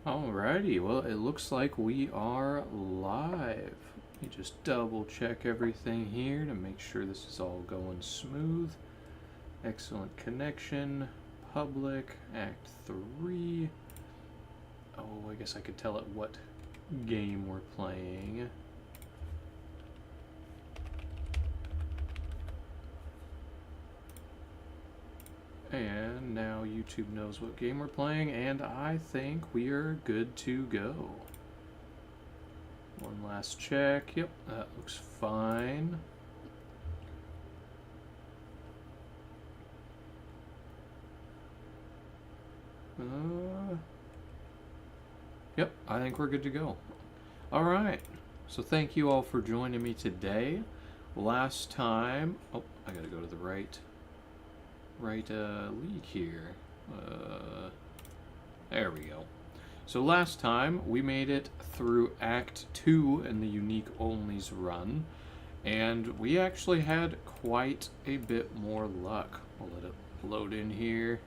Alrighty, well, it looks like we are live. Let me just double check everything here to make sure this is all going smooth. Excellent connection. Public, Act 3. Oh, I guess I could tell it what game we're playing. And now YouTube knows what game we're playing, and I think we are good to go. One last check. Yep, that looks fine. Yep, I think we're good to go. Alright, so thank you all for joining me today. Last time... Oh, I gotta go to the right league here. There we go. So last time we made it through Act 2 in the Unique Onlys run, and we actually had quite a bit more luck. I'll let it load in here.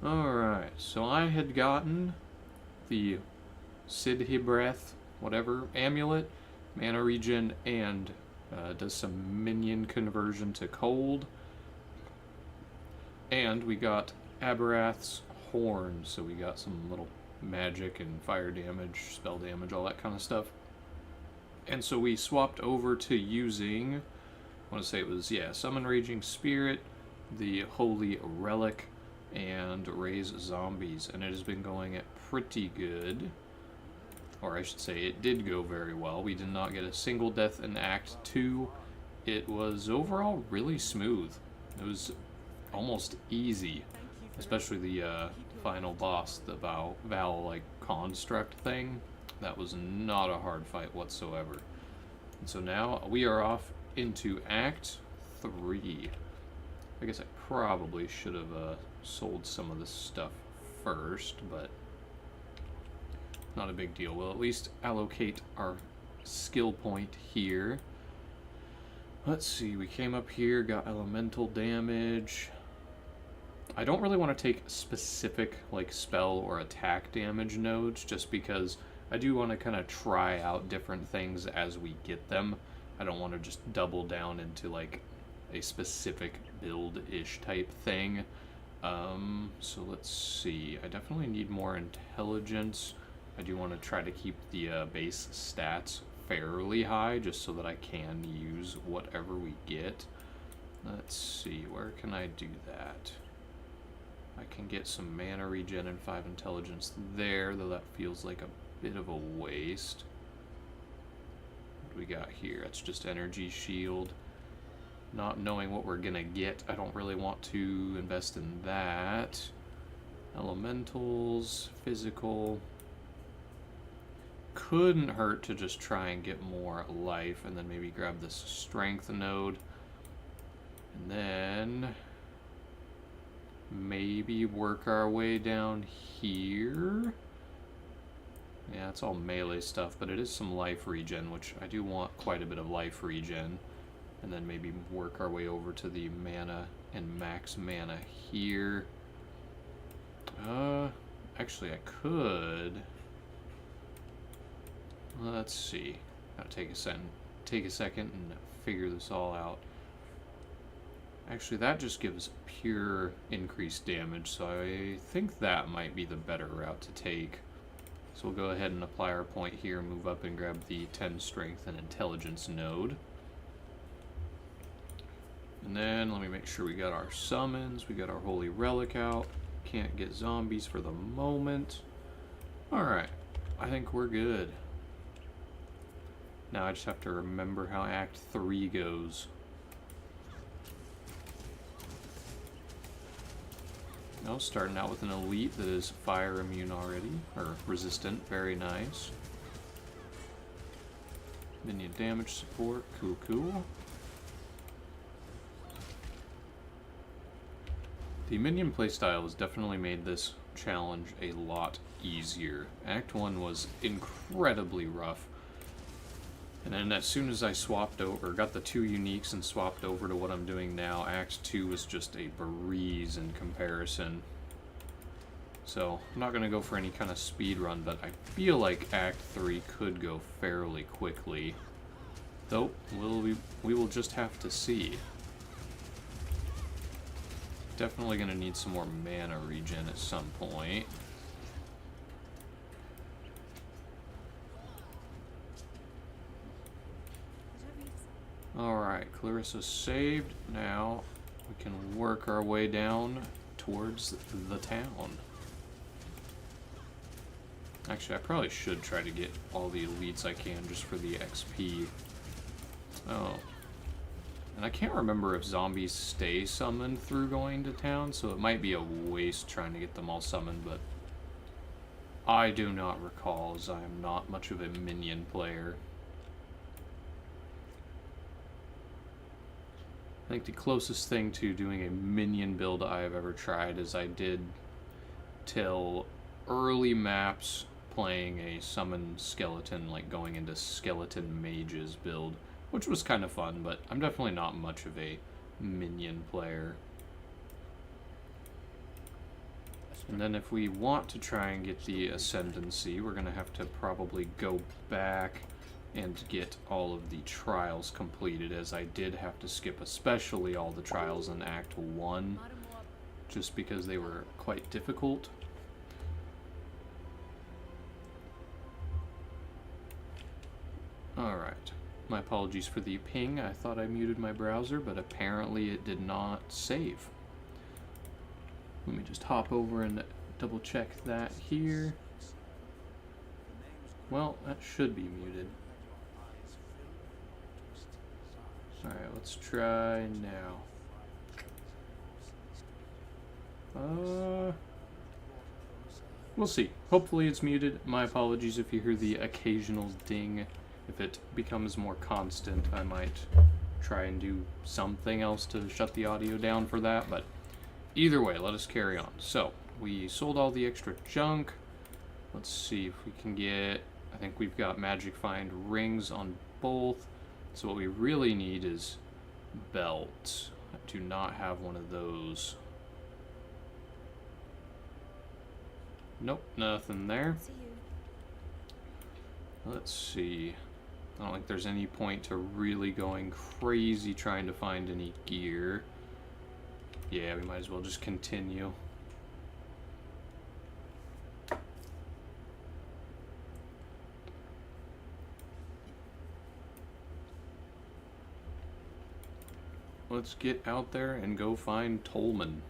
Alright, so I had gotten the Sidhibreth, whatever, amulet, mana regen, and does some minion conversion to cold. And we got Abarath's horn, so we got some little magic and fire damage, spell damage, all that kind of stuff. And so we swapped over to using, I want to say it was, yeah, Summon Raging Spirit, the Holy Relic, and Raise Zombies. And it has been going pretty good. Or I should say, it did go very well. We did not get a single death in Act 2. It was overall really smooth. It was almost easy, especially the final boss, the Val-like construct thing. That was not a hard fight whatsoever. And so now we are off into Act 3. I guess I probably should have sold some of this stuff first, but not a big deal. We'll at least allocate our skill point here. Let's see, we came up here, got elemental damage. I don't really want to take specific like spell or attack damage nodes, just because I do want to kind of try out different things as we get them. I don't want to just double down into like a specific build-ish type thing. So let's see, I definitely need more intelligence. I do want to try to keep the base stats fairly high, just so that I can use whatever we get. Let's see, where can I do that? I can get some mana regen and 5 intelligence there, though that feels like a bit of a waste. What do we got here? That's just energy shield. Not knowing what we're gonna get, I don't really want to invest in that. Elementals, physical. Couldn't hurt to just try and get more life, and then maybe grab this strength node. And then maybe work our way down here. Yeah, it's all melee stuff, but it is some life regen, which I do want quite a bit of life regen. And then maybe work our way over to the mana and max mana here. Actually I could. Let's see. Gotta take a second and figure this all out. Actually, that just gives pure increased damage, so I think that might be the better route to take. So we'll go ahead and apply our point here, move up and grab the 10 strength and intelligence node. And then let me make sure we got our summons, we got our holy relic out. Can't get zombies for the moment. Alright, I think we're good. Now I just have to remember how Act 3 goes. Now, starting out with an elite that is fire immune already, or resistant, very nice. Minion damage support, cool, cool. The minion playstyle has definitely made this challenge a lot easier. Act 1 was incredibly rough. And then as soon as I swapped over, got the 2 uniques and swapped over to what I'm doing now, Act 2 was just a breeze in comparison. So I'm not going to go for any kind of speed run, but I feel like Act 3 could go fairly quickly. Though, we will just have to see. Definitely going to need some more mana regen at some point. Alright, Clarissa's saved. Now we can work our way down towards the town. Actually, I probably should try to get all the elites I can just for the XP. Oh. And I can't remember if zombies stay summoned through going to town, so it might be a waste trying to get them all summoned, but I do not recall, as I am not much of a minion player. I think the closest thing to doing a minion build I have ever tried is I did till early maps playing a summon skeleton, like going into skeleton mages build, which was kind of fun, but I'm definitely not much of a minion player. And then if we want to try and get the ascendancy, we're going to have to probably go back and get all of the trials completed, as I did have to skip especially all the trials in Act 1, just because they were quite difficult. Alright, my apologies for the ping. I thought I muted my browser, but apparently it did not save. Let me just hop over and double check that here. Well, that should be muted. Alright, let's try now. We'll see. Hopefully it's muted. My apologies if you hear the occasional ding. If it becomes more constant, I might try and do something else to shut the audio down for that, but either way, let us carry on. So, we sold all the extra junk. Let's see if we can get... I think we've got Magic Find rings on both. So what we really need is belts. I do not have one of those. Nope, nothing there. Let's see. I don't think there's any point to really going crazy trying to find any gear. Yeah, we might as well just continue. Let's get out there and go find Tolman.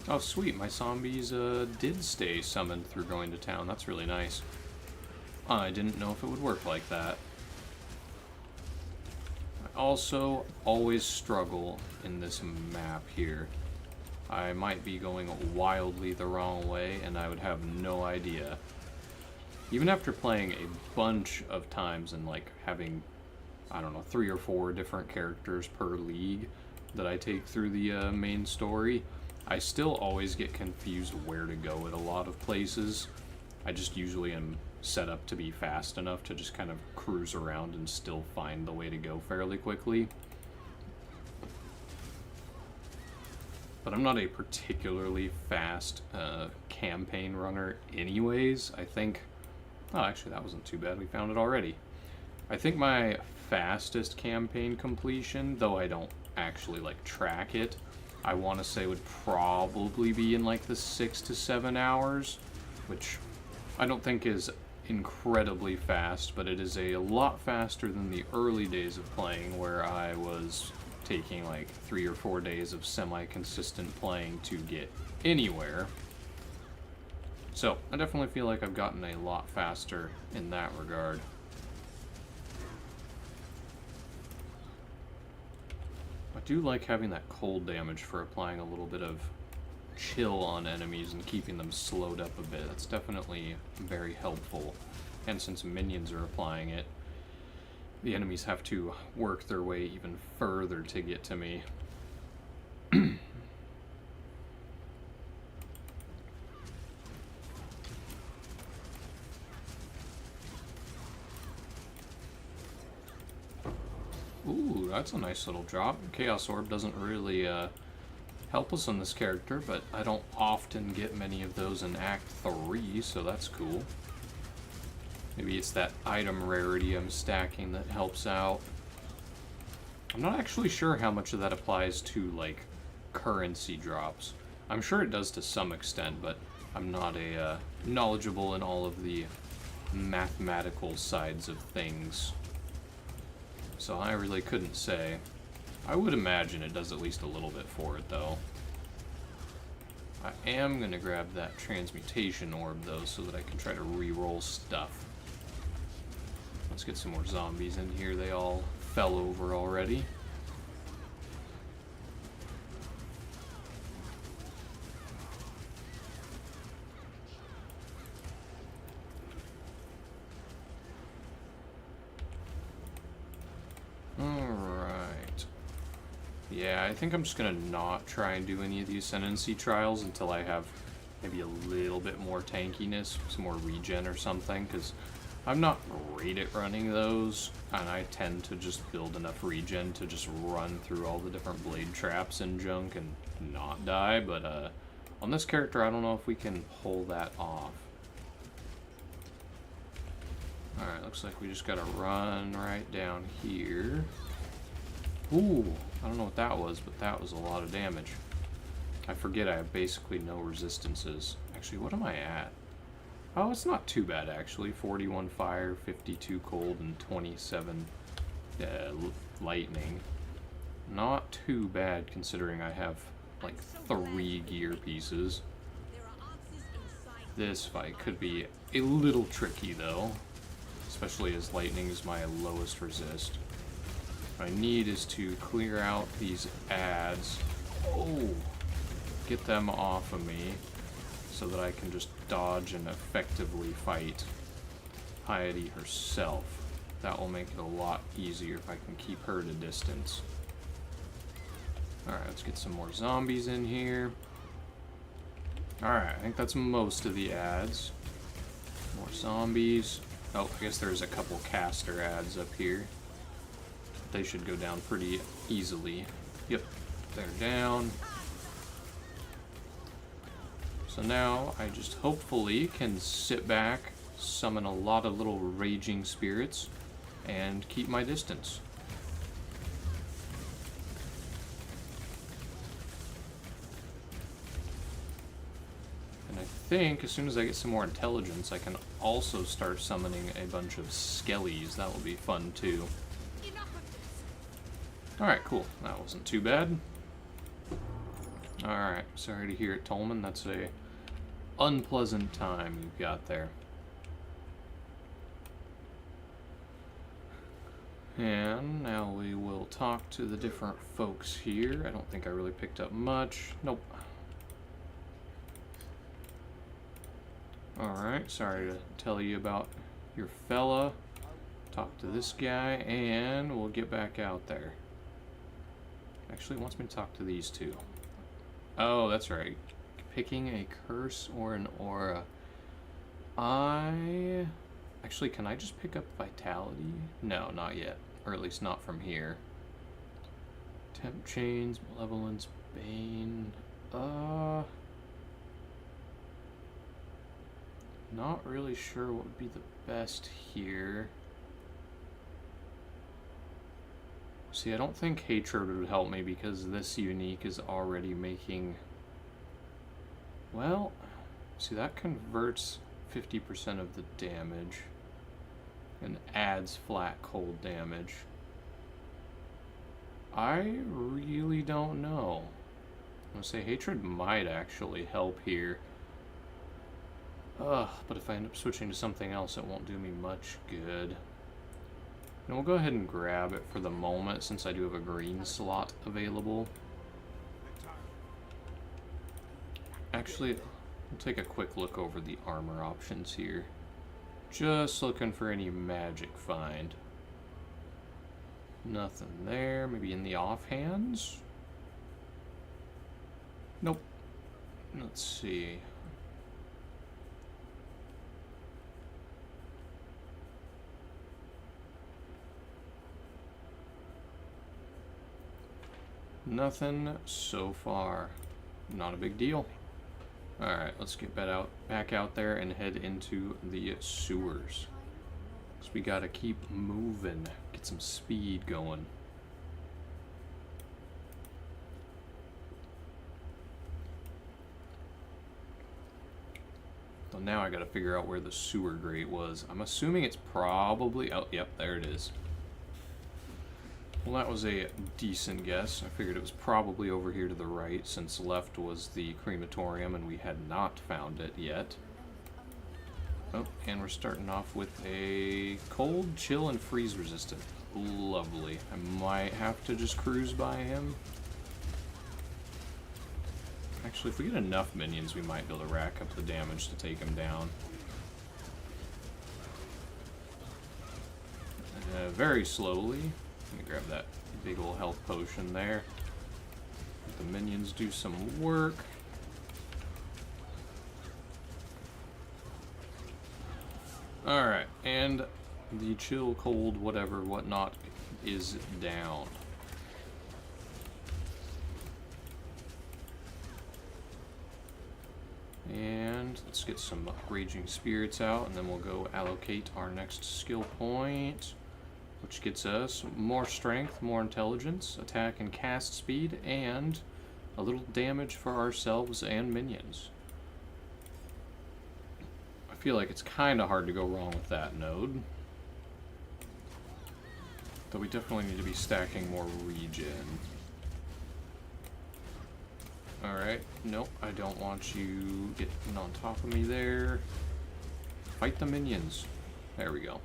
Oh sweet, my zombies did stay summoned through going to town. That's really nice. I didn't know if it would work like that. I also always struggle in this map here. I might be going wildly the wrong way and I would have no idea. Even after playing a bunch of times and like having, I don't know, 3 or 4 different characters per league that I take through the main story, I still always get confused where to go at a lot of places. I just usually am set up to be fast enough to just kind of cruise around and still find the way to go fairly quickly. But I'm not a particularly fast campaign runner anyways. I think... Oh, actually, that wasn't too bad. We found it already. I think my fastest campaign completion, though I don't actually, like, track it, I want to say would probably be in, like, the 6 to 7 hours, which I don't think is incredibly fast, but it is a lot faster than the early days of playing, where I was taking, like, 3 or 4 days of semi-consistent playing to get anywhere. So, I definitely feel like I've gotten a lot faster in that regard. I do like having that cold damage for applying a little bit of chill on enemies and keeping them slowed up a bit. That's definitely very helpful. And since minions are applying it, the enemies have to work their way even further to get to me. Ooh, that's a nice little drop. Chaos Orb doesn't really help us on this character, but I don't often get many of those in Act 3, so that's cool. Maybe it's that item rarity I'm stacking that helps out. I'm not actually sure how much of that applies to, like, currency drops. I'm sure it does to some extent, but I'm not knowledgeable in all of the mathematical sides of things. So I really couldn't say. I would imagine it does at least a little bit for it, though. I am going to grab that transmutation orb, though, so that I can try to re-roll stuff. Let's get some more zombies in here. They all fell over already. Alright. Yeah, I think I'm just gonna not try and do any of the Ascendancy trials until I have maybe a little bit more tankiness, some more regen or something, because I'm not great at running those, and I tend to just build enough regen to just run through all the different blade traps and junk and not die, but on this character I don't know if we can pull that off. Alright, looks like we just gotta run right down here. Ooh, I don't know what that was, but that was a lot of damage. I forget I have basically no resistances. Actually, what am I at? Oh, it's not too bad, actually. 41 fire, 52 cold, and 27 lightning. Not too bad, considering I have, like, 3 gear pieces. This fight could be a little tricky, though. Especially as lightning is my lowest resist. What I need is to clear out these ads. Oh! Get them off of me so that I can just dodge and effectively fight Piety herself. That will make it a lot easier if I can keep her at a distance. Alright, let's get some more zombies in here. Alright, I think that's most of the ads. More zombies. Oh, I guess there's a couple caster ads up here. They should go down pretty easily. Yep, they're down. So now I just hopefully can sit back, summon a lot of little raging spirits, and keep my distance. And I think as soon as I get some more intelligence, I can also start summoning a bunch of skellies. That will be fun too. Alright, cool. That wasn't too bad. Alright, sorry to hear it, Tolman. That's a unpleasant time you've got there. And now we will talk to the different folks here. I don't think I really picked up much. Nope. Alright, sorry to tell you about your fella. Talk to this guy, and we'll get back out there. Actually, it wants me to talk to these two. Oh, that's right. Picking a curse or an aura. Actually, can I just pick up Vitality? No, not yet. Or at least not from here. Temp Chains, Malevolence, Bane. Not really sure what would be the best here. See, I don't think Hatred would help me because this unique is already making... Well, see, that converts 50% of the damage and adds flat cold damage. I really don't know. I'm gonna say Hatred might actually help here. But if I end up switching to something else, it won't do me much good. And we'll go ahead and grab it for the moment since I do have a green slot available. Actually, we'll take a quick look over the armor options here. Just looking for any magic find. Nothing there. Maybe in the offhands? Nope. Let's see. Nothing so far. Not a big deal. Alright, let's get back out there and head into the sewers. Because we gotta keep moving. Get some speed going. So now I gotta figure out where the sewer grate was. I'm assuming it's probably... Oh, yep, there it is. Well, that was a decent guess. I figured it was probably over here to the right, since left was the crematorium, and we had not found it yet. Oh, and we're starting off with a cold, chill, and freeze resistant. Lovely. I might have to just cruise by him. Actually, if we get enough minions, we might be able to rack up the damage to take him down. Very slowly. Let me grab that big ol' health potion there. Let the minions do some work. Alright, and the chill, cold, whatever, whatnot is down. And let's get some Raging Spirits out, and then we'll go allocate our next skill point, which gets us more strength, more intelligence, attack and cast speed, and a little damage for ourselves and minions. I feel like it's kind of hard to go wrong with that node. Though we definitely need to be stacking more regen. Alright, nope, I don't want you getting on top of me there. Fight the minions. There we go.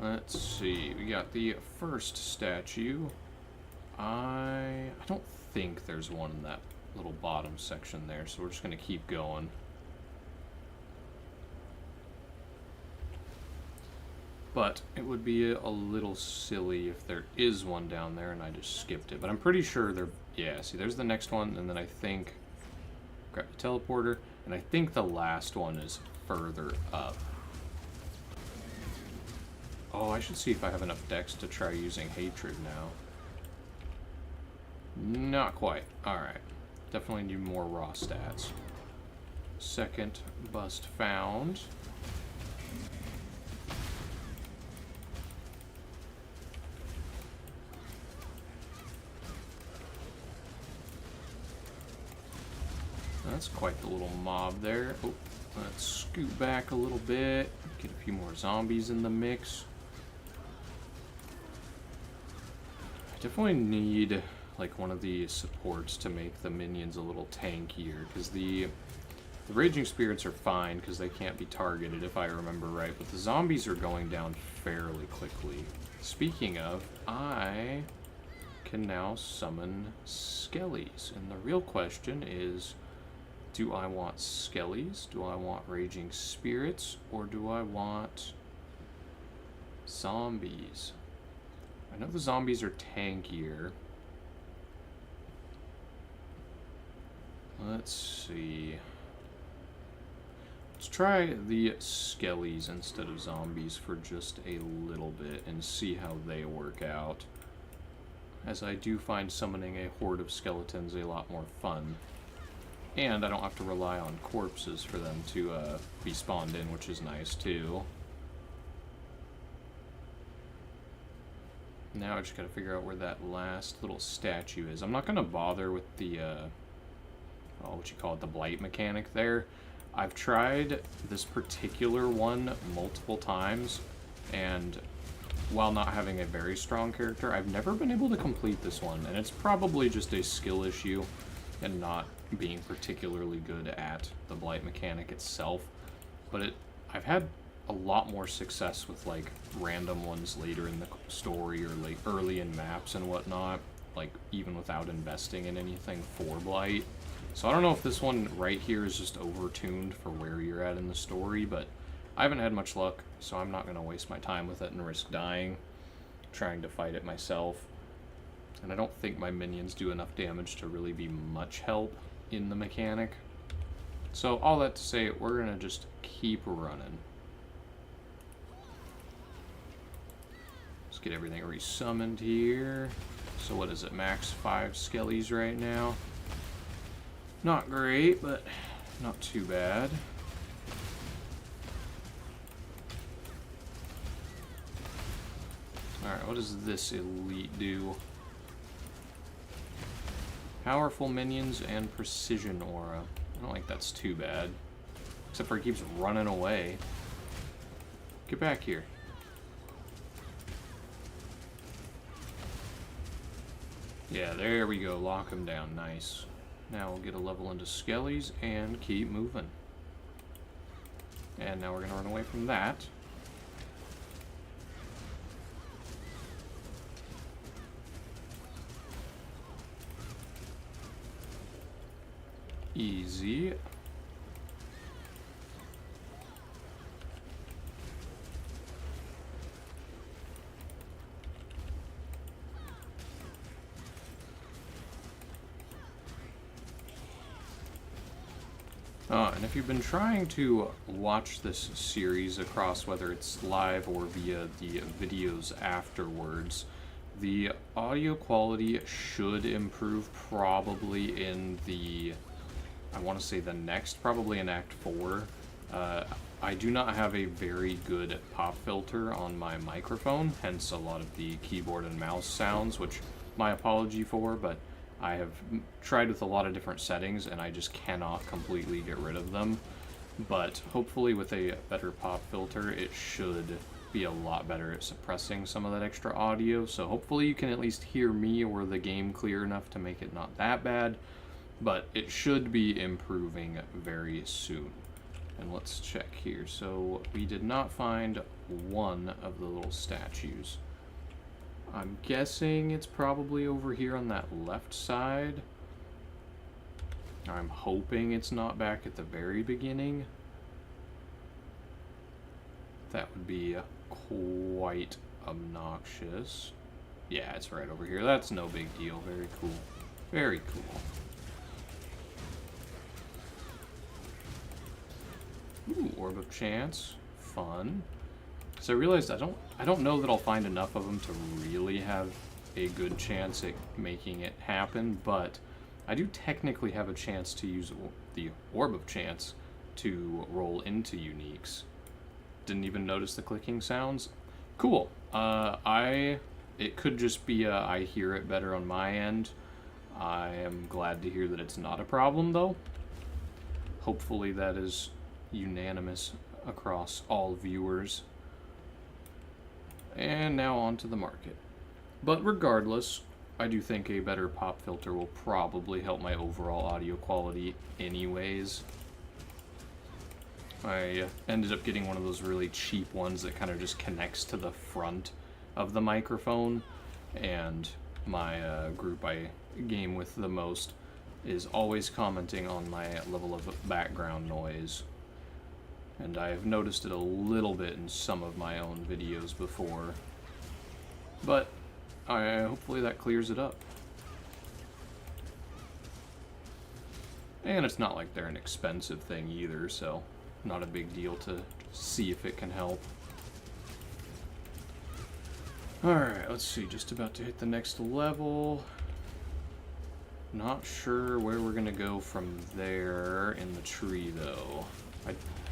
Let's see, we got the first statue. I don't think there's one in that little bottom section there, so we're just going to keep going. But it would be a little silly if there is one down there and I just skipped it. But I'm pretty sure there... Yeah, see, there's the next one, and then I think... Grab the teleporter, and I think the last one is further up. Oh, I should see if I have enough dex to try using Hatred now. Not quite. Alright. Definitely need more raw stats. Second bust found. That's quite the little mob there. Oh, let's scoot back a little bit. Get a few more zombies in the mix. I definitely need like one of the supports to make the minions a little tankier, because the Raging Spirits are fine because they can't be targeted if I remember right, but the zombies are going down fairly quickly. Speaking of, I can now summon Skellies, and the real question is, do I want Skellies, do I want Raging Spirits, or do I want zombies? I know the zombies are tankier. Let's see. Let's try the Skellies instead of zombies for just a little bit and see how they work out. As I do find summoning a horde of skeletons a lot more fun. And I don't have to rely on corpses for them to be spawned in, which is nice too. Now I just gotta figure out where that last little statue is. I'm not gonna bother with the, what you call it, the blight mechanic there. I've tried this particular one multiple times, and while not having a very strong character, I've never been able to complete this one, and it's probably just a skill issue and not being particularly good at the blight mechanic itself. But I've had a lot more success with like random ones later in the story or like early in maps and whatnot, like even without investing in anything for blight. So I don't know if this one right here is just overtuned for where you're at in the story, but I haven't had much luck, so I'm not going to waste my time with it and risk dying trying to fight it myself. And I don't think my minions do enough damage to really be much help in the mechanic. So all that to say, we're going to just keep running. Let's get everything resummoned here. So what is it, max 5 skellies right now? Not great, but not too bad. Alright, what does this elite do? Powerful minions and precision aura. I don't think that's too bad. Except for he keeps running away. Get back here. Yeah, there we go. Lock him down. Nice. Now we'll get a level into skellies and keep moving. And now we're going to run away from that. Easy. And if you've been trying to watch this series across, whether it's live or via the videos afterwards, the audio quality should improve probably in the, I want to say the next, probably in Act 4. I do not have a very good pop filter on my microphone, hence a lot of the keyboard and mouse sounds, which my apology for, but I have tried with a lot of different settings and I just cannot completely get rid of them. But hopefully with a better pop filter, it should be a lot better at suppressing some of that extra audio. So hopefully you can at least hear me or the game clear enough to make it not that bad. But it should be improving very soon. And let's check here. So we did not find one of the little statues. I'm guessing it's probably over here on that left side. I'm hoping it's not back at the very beginning. That would be quite obnoxious. Yeah, it's right over here. That's no big deal. Very cool. Very cool. Ooh, Orb of Chance. Fun. So I realized I don't know that I'll find enough of them to really have a good chance at making it happen, but I do technically have a chance to use the Orb of Chance to roll into uniques. Didn't even notice the clicking sounds. Cool. It could just be I hear it better on my end. I am glad to hear that it's not a problem though. Hopefully that is unanimous across all viewers. And now on to the market. But regardless, I do think a better pop filter will probably help my overall audio quality anyways. I ended up getting one of those really cheap ones that kind of just connects to the front of the microphone, and my group I game with the most is always commenting on my level of background noise. And I have noticed it a little bit in some of my own videos before. But hopefully that clears it up. And it's not like they're an expensive thing either, so not a big deal to see if it can help. Alright, let's see, just about to hit the next level. Not sure where we're gonna go from there in the tree though.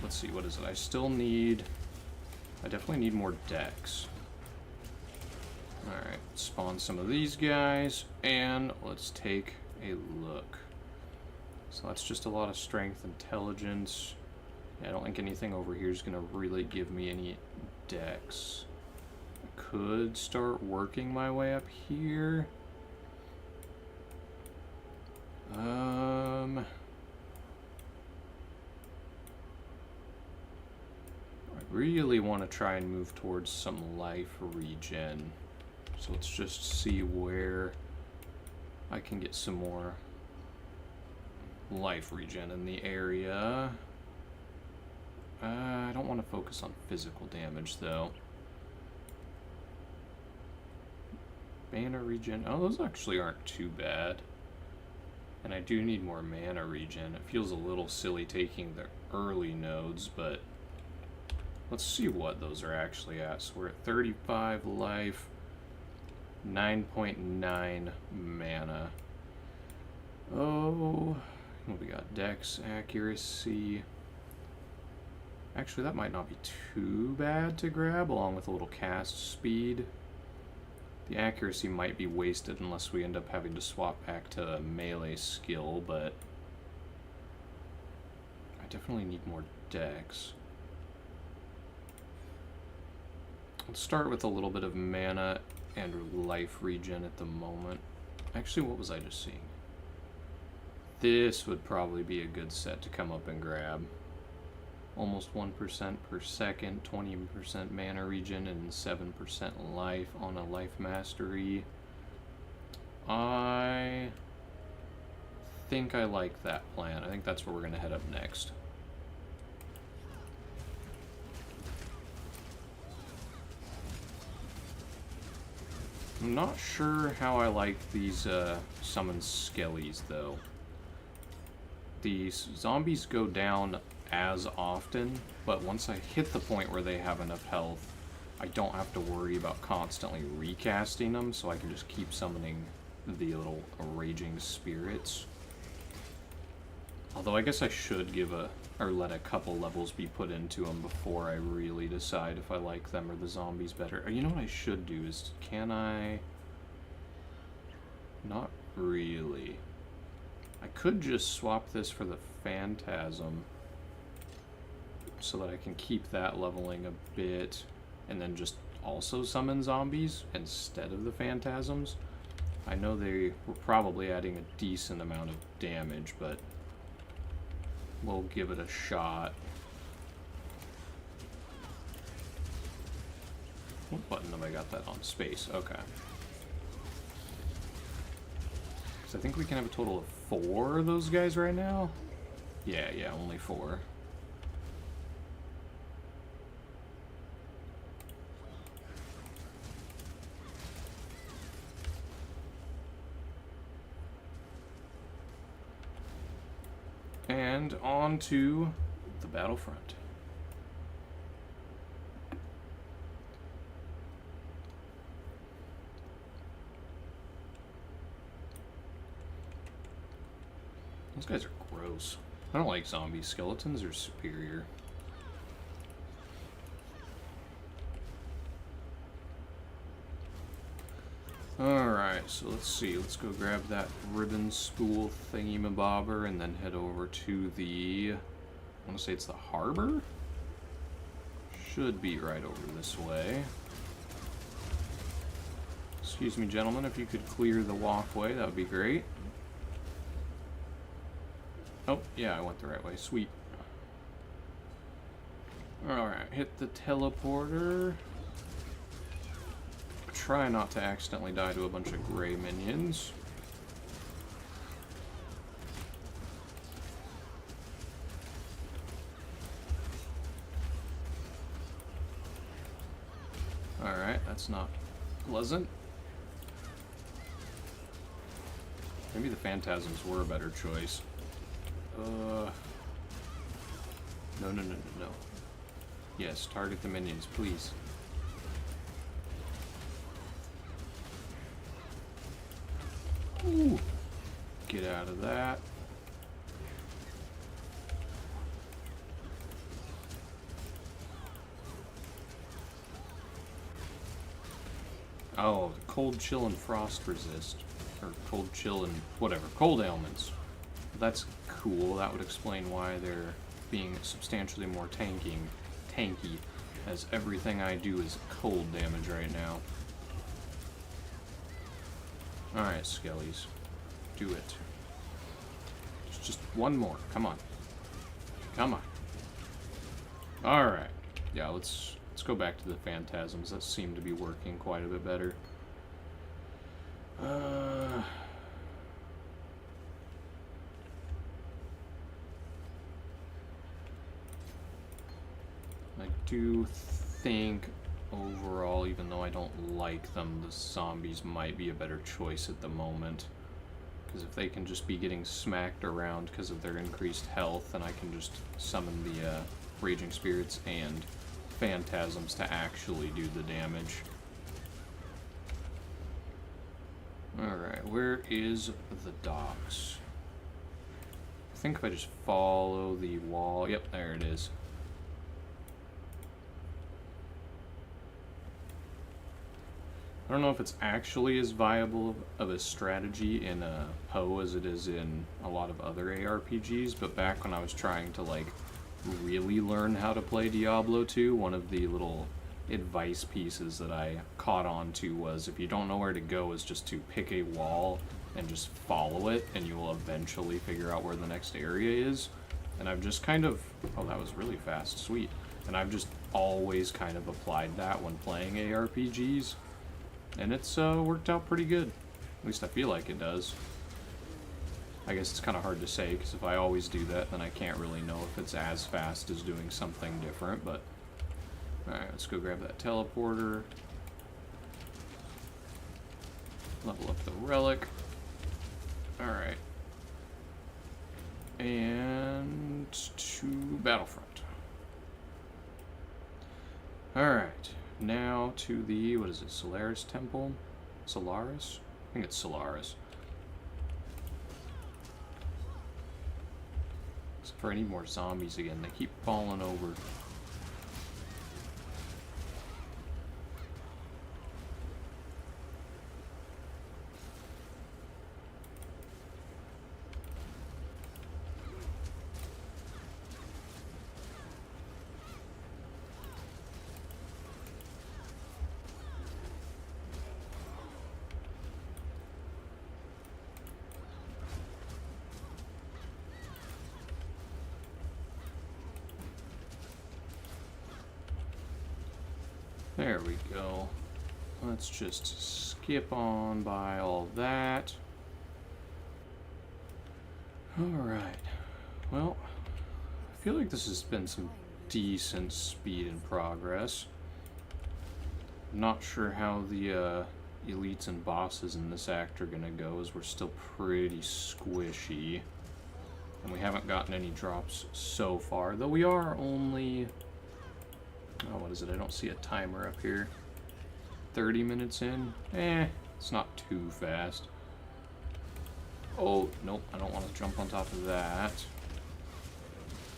Let's see, what is it? I definitely need more decks. Alright, spawn some of these guys, and let's take a look. So that's just a lot of strength, intelligence. Yeah, I don't think anything over here is going to really give me any decks. I could start working my way up here. I really want to try and move towards some life regen. So let's just see where I can get some more life regen in the area. I don't want to focus on physical damage though. Mana regen. Oh, those actually aren't too bad. And I do need more mana regen. It feels a little silly taking the early nodes, but let's see what those are actually at. So we're at 35 life. 9.9 mana. Oh, what we got? Dex, accuracy. Actually, that might not be too bad to grab, along with a little cast speed. The accuracy might be wasted unless we end up having to swap back to a melee skill, but I definitely need more dex. Let's start with a little bit of mana and life regen at the moment. Actually, what was I just seeing? This would probably be a good set to come up and grab. Almost 1% per second, 20% mana regen, and 7% life on a life mastery. I think I like that plan. I think that's where we're going to head up next. I'm not sure how I like these summon skellies, though. These zombies go down as often, but once I hit the point where they have enough health, I don't have to worry about constantly recasting them, so I can just keep summoning the little raging spirits. Although I guess I should give or let a couple levels be put into them before I really decide if I like them or the zombies better. Or you know what I should do is, can I? Not really. I could just swap this for the Phantasm so that I can keep that leveling a bit, and then just also summon zombies instead of the Phantasms. I know they were probably adding a decent amount of damage, but we'll give it a shot. What button have I got that on? Space, okay. So I think we can have a total of 4 of those guys right now? Yeah, only 4. And on to the battlefront. Those guys are gross. I don't like zombie skeletons, they're superior. Alright, so let's see. Let's go grab that ribbon spool thingy-mabobber and then head over to the... I want to say it's the harbor? Should be right over this way. Excuse me, gentlemen, if you could clear the walkway, that would be great. Oh, yeah, I went the right way. Sweet. Alright, hit the teleporter. Try not to accidentally die to a bunch of gray minions. Alright, that's not pleasant. Maybe the Phantasms were a better choice. No. Yes, target the minions, please. Ooh. Get out of that. Oh, cold, chill, and frost resist. Or cold, chill, and whatever. Cold ailments. That's cool. That would explain why they're being substantially more tanky, as everything I do is cold damage right now. Alright, skellies. Do it. Just one more. Come on. Come on. Alright. Yeah, let's go back to the Phantasms. That seemed to be working quite a bit better. I do think overall, even though I don't like them, the zombies might be a better choice at the moment. Because if they can just be getting smacked around because of their increased health, then I can just summon the Raging Spirits and Phantasms to actually do the damage. Alright, where is the docks? I think if I just follow the wall... Yep, there it is. I don't know if it's actually as viable of a strategy in Poe as it is in a lot of other ARPGs, but back when I was trying to, like, really learn how to play Diablo 2, one of the little advice pieces that I caught on to was if you don't know where to go is just to pick a wall and just follow it, and you will eventually figure out where the next area is. And I've just kind of... Oh, that was really fast. Sweet. And I've just always kind of applied that when playing ARPGs. And it's worked out pretty good. At least I feel like it does. I guess it's kind of hard to say, because if I always do that, then I can't really know if it's as fast as doing something different, but... Alright, let's go grab that teleporter. Level up the relic. Alright. And... to Battlefront. Alright. Now to the, what is it, Solaris Temple? Solaris? I think it's Solaris. Except for I need more zombies again. They keep falling over. There we go. Let's just skip on by all that. Alright. Well, I feel like this has been some decent speed and progress. I'm not sure how the elites and bosses in this act are gonna go, as we're still pretty squishy. And we haven't gotten any drops so far, though we are only... Oh, what is it? I don't see a timer up here. 30 minutes in? It's not too fast. Oh, nope, I don't want to jump on top of that.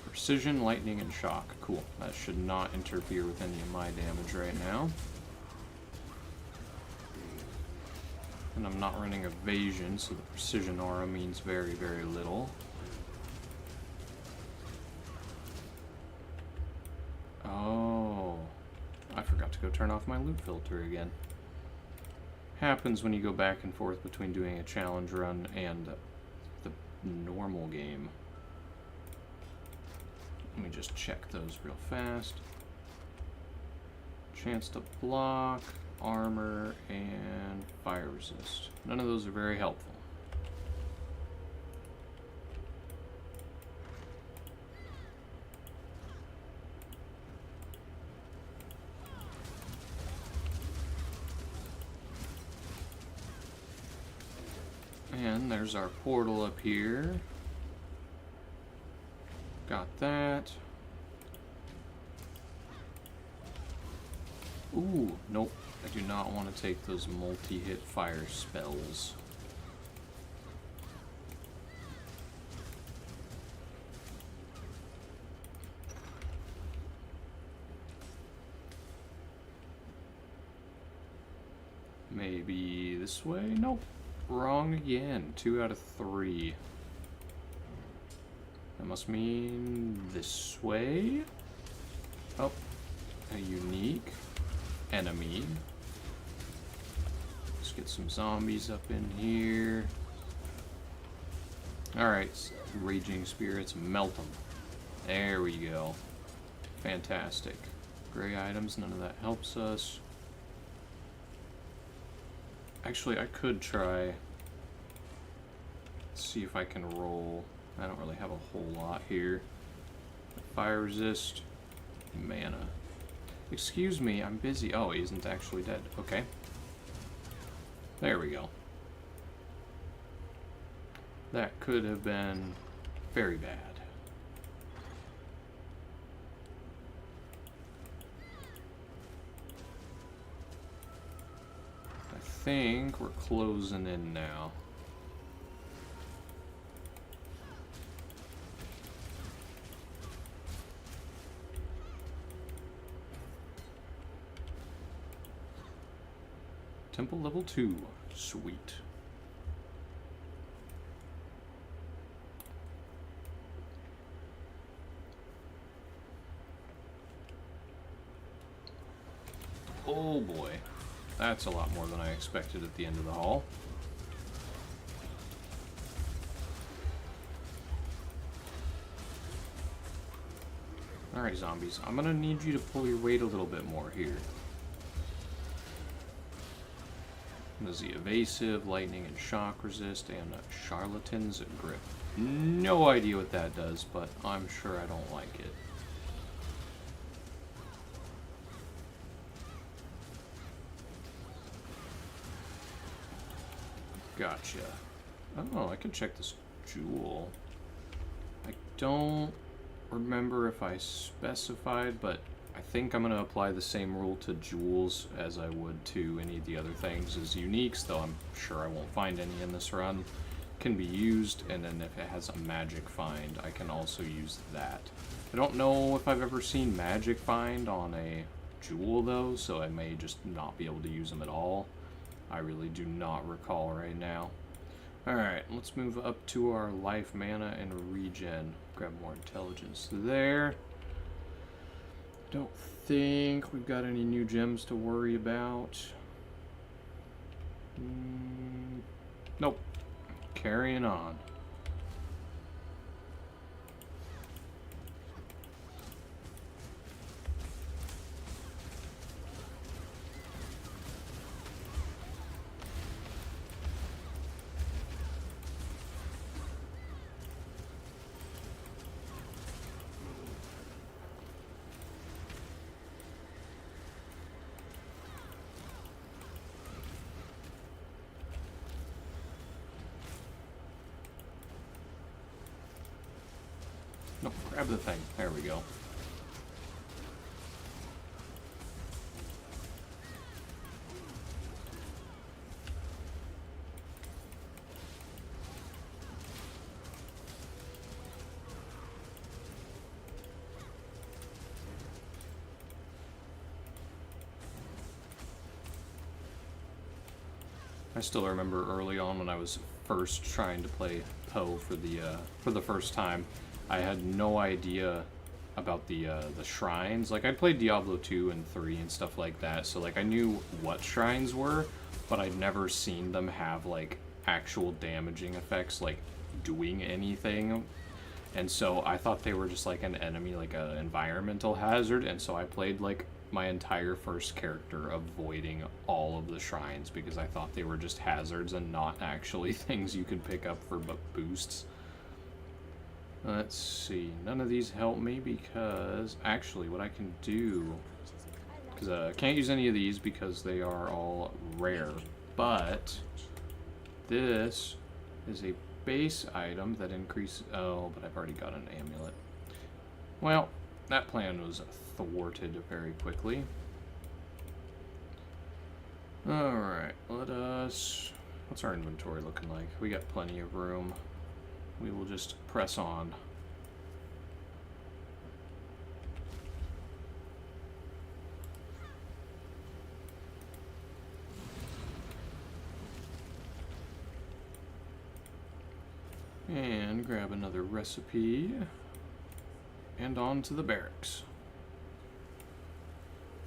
Precision, lightning, and shock. Cool. That should not interfere with any of my damage right now. And I'm not running evasion, so the precision aura means very, very little. Oh, I forgot to go turn off my loot filter again. Happens when you go back and forth between doing a challenge run and the normal game. Let me just check those real fast. Chance to block, armor, and fire resist. None of those are very helpful. And there's our portal up here. Got that. Ooh, nope. I do not want to take those multi-hit fire spells. Maybe this way? Nope. Wrong again. 2 out of 3. That must mean this way? Oh, a unique enemy. Let's get some zombies up in here. Alright, raging spirits, melt them. There we go. Fantastic. Gray items, none of that helps us. Actually, I could try... see if I can roll. I don't really have a whole lot here. Fire resist, mana. Excuse me, I'm busy. Oh, he isn't actually dead. Okay. There we go. That could have been very bad. I think we're closing in now. Temple level 2. Sweet. Oh boy. That's a lot more than I expected at the end of the hall. Alright, zombies. I'm gonna need you to pull your weight a little bit more here. There's the evasive, lightning and shock resist, and charlatan's grip. No idea what that does, but I'm sure I don't like it. Gotcha. Oh, I can check this jewel. I don't remember if I specified, but I think I'm going to apply the same rule to jewels as I would to any of the other things as uniques, though I'm sure I won't find any in this run. Can be used, and then if it has a magic find, I can also use that. I don't know if I've ever seen magic find on a jewel, though, so I may just not be able to use them at all. I really do not recall right now. Alright, let's move up to our life, mana, and regen. Grab more intelligence there. Don't think we've got any new gems to worry about. Nope. Carrying on. Nope, grab the thing. There we go. I still remember early on when I was first trying to play Poe for the first time. I had no idea about the shrines. Like, I'd played Diablo 2 and 3 and stuff like that, so like I knew what shrines were, but I'd never seen them have like actual damaging effects, like doing anything. And so I thought they were just like an enemy, like an environmental hazard, and so I played like my entire first character avoiding all of the shrines because I thought they were just hazards and not actually things you could pick up for boosts. Let's see, none of these help me because actually what I can do, because I can't use any of these because they are all rare, but this is a base item that increases, oh, but I've already got an amulet. Well, that plan was thwarted very quickly. Alright, what's our inventory looking like? We got plenty of room. We will just press on. And grab another recipe. And on to the barracks.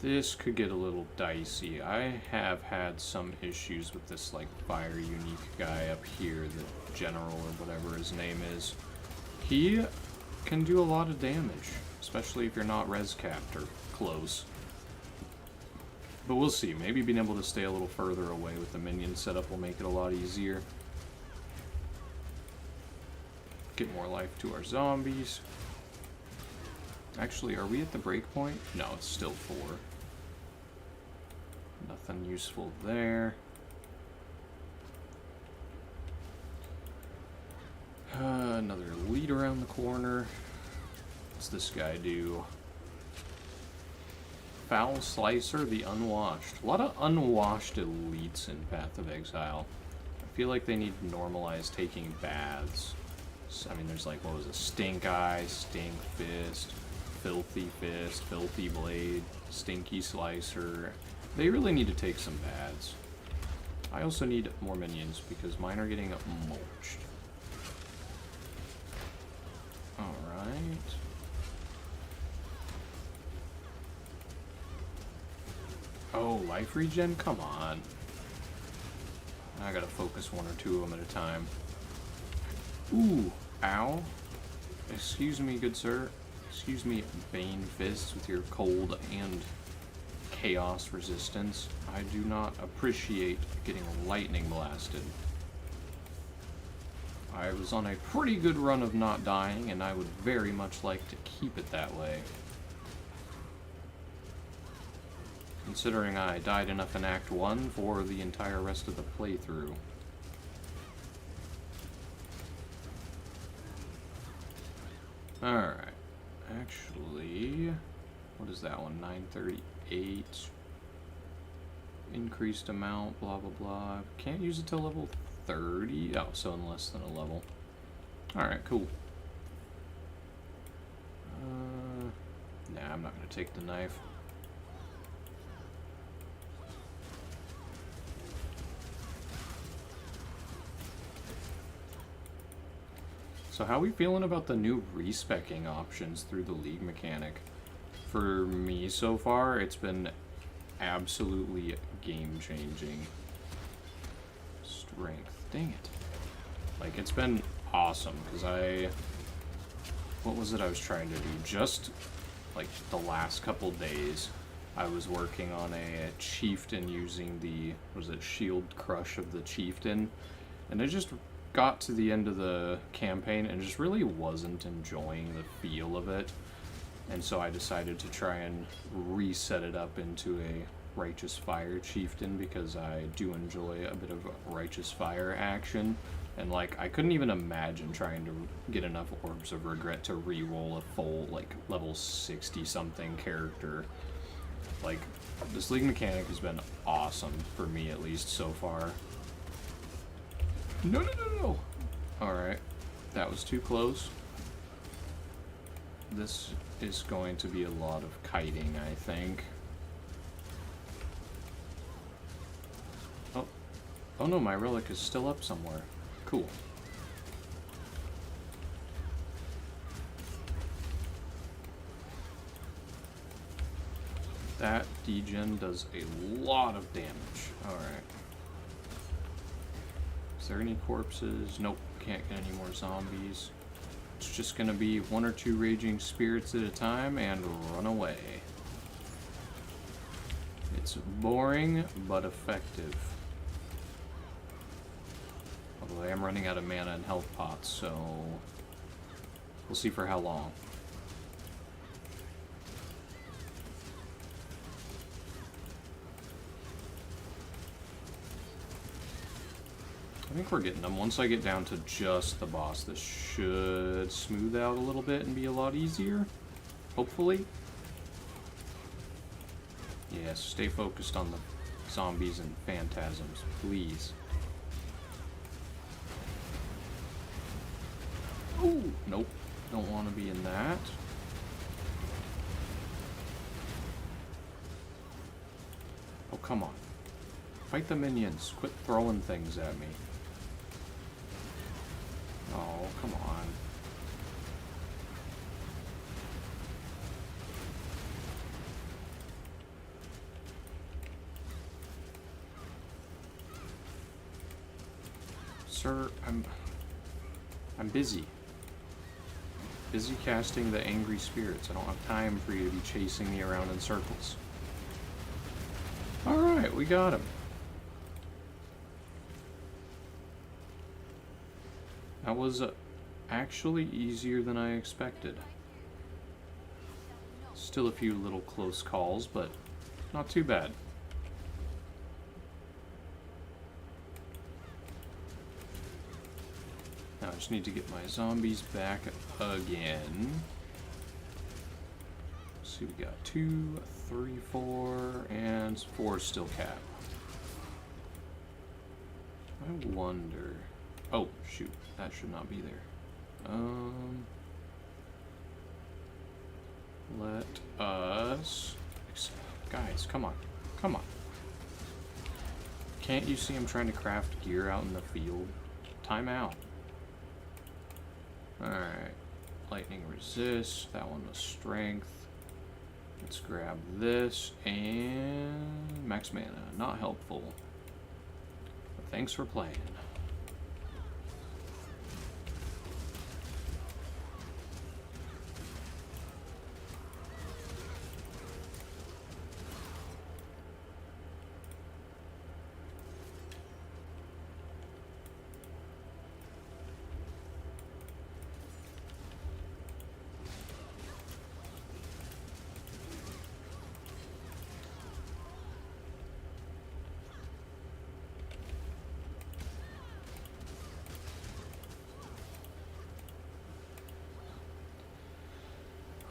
This could get a little dicey. I have had some issues with this like fire unique guy up here, the general or whatever his name is. He can do a lot of damage, especially if you're not res capped or close. But we'll see. Maybe being able to stay a little further away with the minion setup will make it a lot easier. Get more life to our zombies. Actually, are we at the break point? No, it's still 4. Nothing useful there. Another lead around the corner. What's this guy do? Foul Slicer, the Unwashed. A lot of unwashed elites in Path of Exile. I feel like they need to normalize taking baths. I mean, there's like, what was it? Stink Eye, Stink Fist, Filthy Blade, Stinky Slicer. They really need to take some baths. I also need more minions because mine are getting mulched. Alright. Oh, life regen? Come on. I gotta focus one or two of them at a time. Ooh, ow. Excuse me, good sir. Excuse me, Bane Fists with your cold and chaos resistance. I do not appreciate getting lightning blasted. I was on a pretty good run of not dying, and I would very much like to keep it that way. Considering I died enough in Act 1 for the entire rest of the playthrough. Alright. Actually, what is that one? 938. Increased amount, blah blah blah. Can't use it till level 30. Oh, so in less than a level. Alright, cool. Nah, I'm not going to take the knife. So how are we feeling about the new respecking options through the League mechanic? For me so far, it's been absolutely game-changing. Strength. Dang it. Like, it's been awesome, because what was it I was trying to do? Just, like, the last couple days, I was working on a chieftain using the, what was it, Shield Crush of the Chieftain, and I just got to the end of the campaign and just really wasn't enjoying the feel of it, and so I decided to try and reset it up into a Righteous Fire Chieftain, because I do enjoy a bit of Righteous Fire action, and like I couldn't even imagine trying to get enough Orbs of Regret to re-roll a full like level 60 something character. Like, this League mechanic has been awesome for me, at least so far. No. Alright. That was too close. This is going to be a lot of kiting, I think. Oh no, my relic is still up somewhere. Cool. That degen does a lot of damage. Alright. Is there any corpses? Nope, can't get any more zombies. It's just gonna be one or two raging spirits at a time and run away. It's boring, but effective. Although I am running out of mana and health pots, so we'll see for how long. I think we're getting them. Once I get down to just the boss, this should smooth out a little bit and be a lot easier. Hopefully. Yeah, stay focused on the zombies and phantasms, please. Ooh, nope. Don't want to be in that. Oh, come on. Fight the minions. Quit throwing things at me. Oh, come on. Sir, I'm busy. Busy casting the angry spirits. I don't have time for you to be chasing me around in circles. Alright, we got him. That was actually easier than I expected. Still a few little close calls, but not too bad. Now I just need to get my zombies back again. see, we got 2, 3, 4, and 4 is still cap. I wonder... Oh, shoot. That should not be there. Let us... Guys, come on. Come on. Can't you see I'm trying to craft gear out in the field? Time out. Alright. Lightning resist. That one was strength. Let's grab this. And... max mana. Not helpful. But thanks for playing.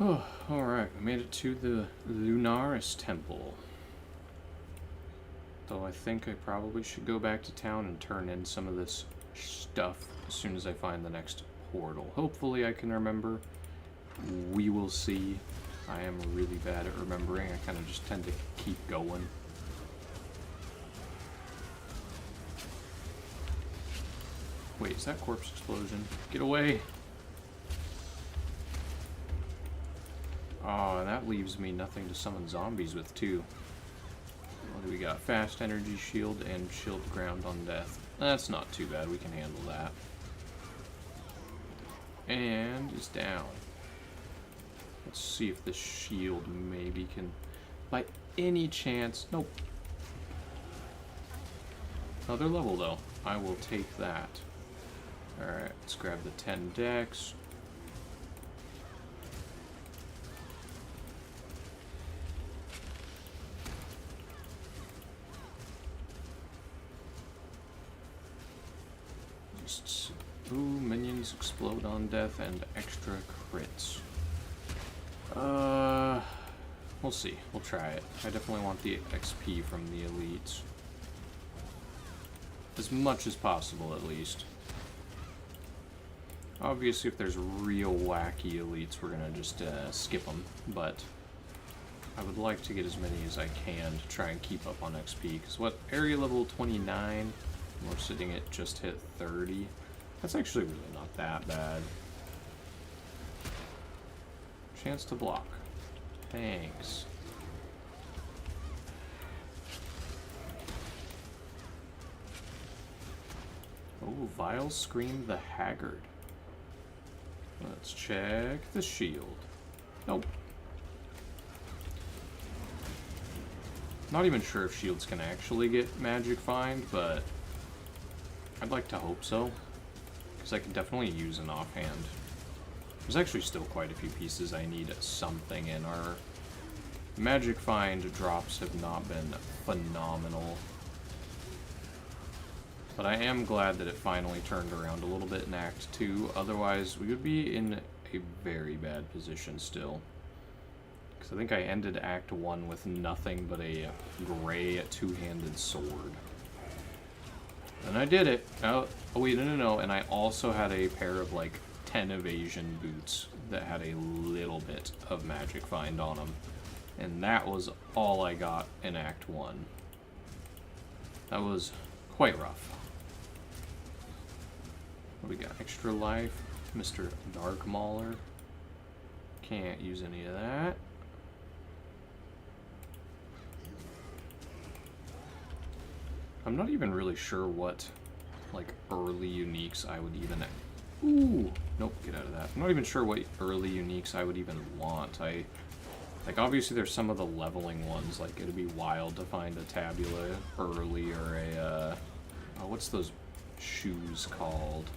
Oh, alright, we made it to the Lunaris Temple. Though I think I probably should go back to town and turn in some of this stuff as soon as I find the next portal. Hopefully I can remember. We will see. I am really bad at remembering. I kind of just tend to keep going. Wait, is that corpse explosion? Get away! Oh, and that leaves me nothing to summon zombies with, too. What do we got? Fast energy shield and shield ground on death. That's not too bad. We can handle that. And it's down. Let's see if this shield maybe can... By any chance... Nope. Another level, though. I will take that. Alright, let's grab the 10 decks. Ooh, minions explode on death and extra crits. We'll see. We'll try it. I definitely want the XP from the elites. As much as possible, at least. Obviously, if there's real wacky elites, we're gonna just skip them, but I would like to get as many as I can to try and keep up on XP, because what, area level 29, we're sitting at just hit 30. That's actually really not that bad. Chance to block. Thanks. Oh, Vile Scream the Haggard. Let's check the shield. Nope. Not even sure if shields can actually get magic find, but I'd like to hope so. Because I could definitely use an offhand. There's actually still quite a few pieces I need something in. Our magic find drops have not been phenomenal. But I am glad that it finally turned around a little bit in Act 2. Otherwise, we would be in a very bad position still. Because I think I ended Act 1 with nothing but a gray two-handed sword. And I did it. Oh wait, no. And I also had a pair of, like, 10 evasion boots that had a little bit of magic find on them. And that was all I got in Act 1. That was quite rough. What do we got? Extra life. Mr. Dark Mauler. Can't use any of that. I'm not even really sure what, like, early uniques I would even... Ooh! Nope, get out of that. I'm not even sure what early uniques I would even want. Like, obviously there's some of the leveling ones, like, it'd be wild to find a Tabula early, or a, oh, what's those shoes called?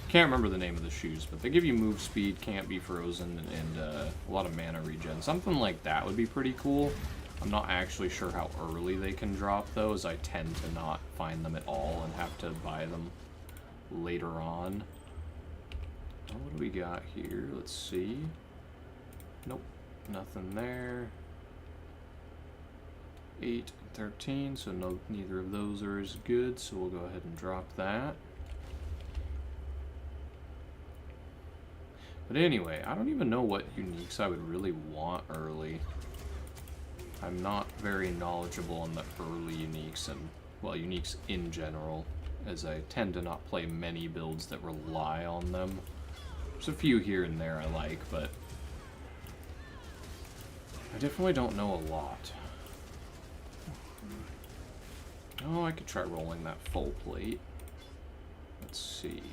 Can't remember the name of the shoes, but they give you move speed, can't be frozen, and a lot of mana regen. Something like that would be pretty cool. I'm not actually sure how early they can drop those. I tend to not find them at all and have to buy them later on. Oh, what do we got here? Let's see. Nope. nothing there. 8 and 13, so neither of those are as good, so we'll go ahead and drop that. But anyway, I don't even know what uniques I would really want early. I'm not very knowledgeable on the early uniques, and, well, uniques in general, as I tend to not play many builds that rely on them. There's a few here and there I like, but I definitely don't know a lot. Oh, I could try rolling that full plate. Let's see.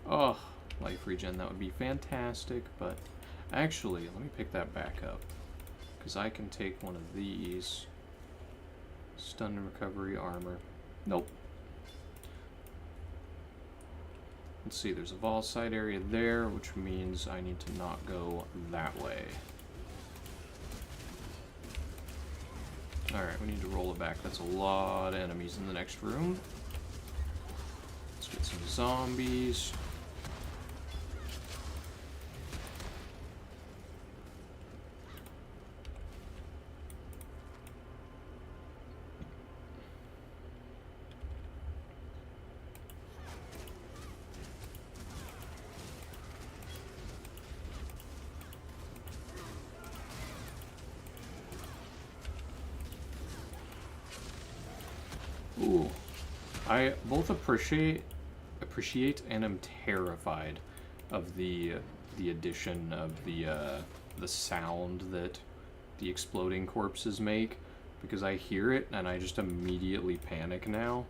Oh, life regen, that would be fantastic, but actually, let me pick that back up. Because I can take one of these. Stun and recovery armor. Nope. Let's see, there's a Vol side area there, which means I need to not go that way. Alright, we need to roll it back. That's a lot of enemies in the next room. Let's get some zombies. Ooh, I both appreciate and am terrified of the addition of the sound that the exploding corpses make, because I hear it and I just immediately panic now.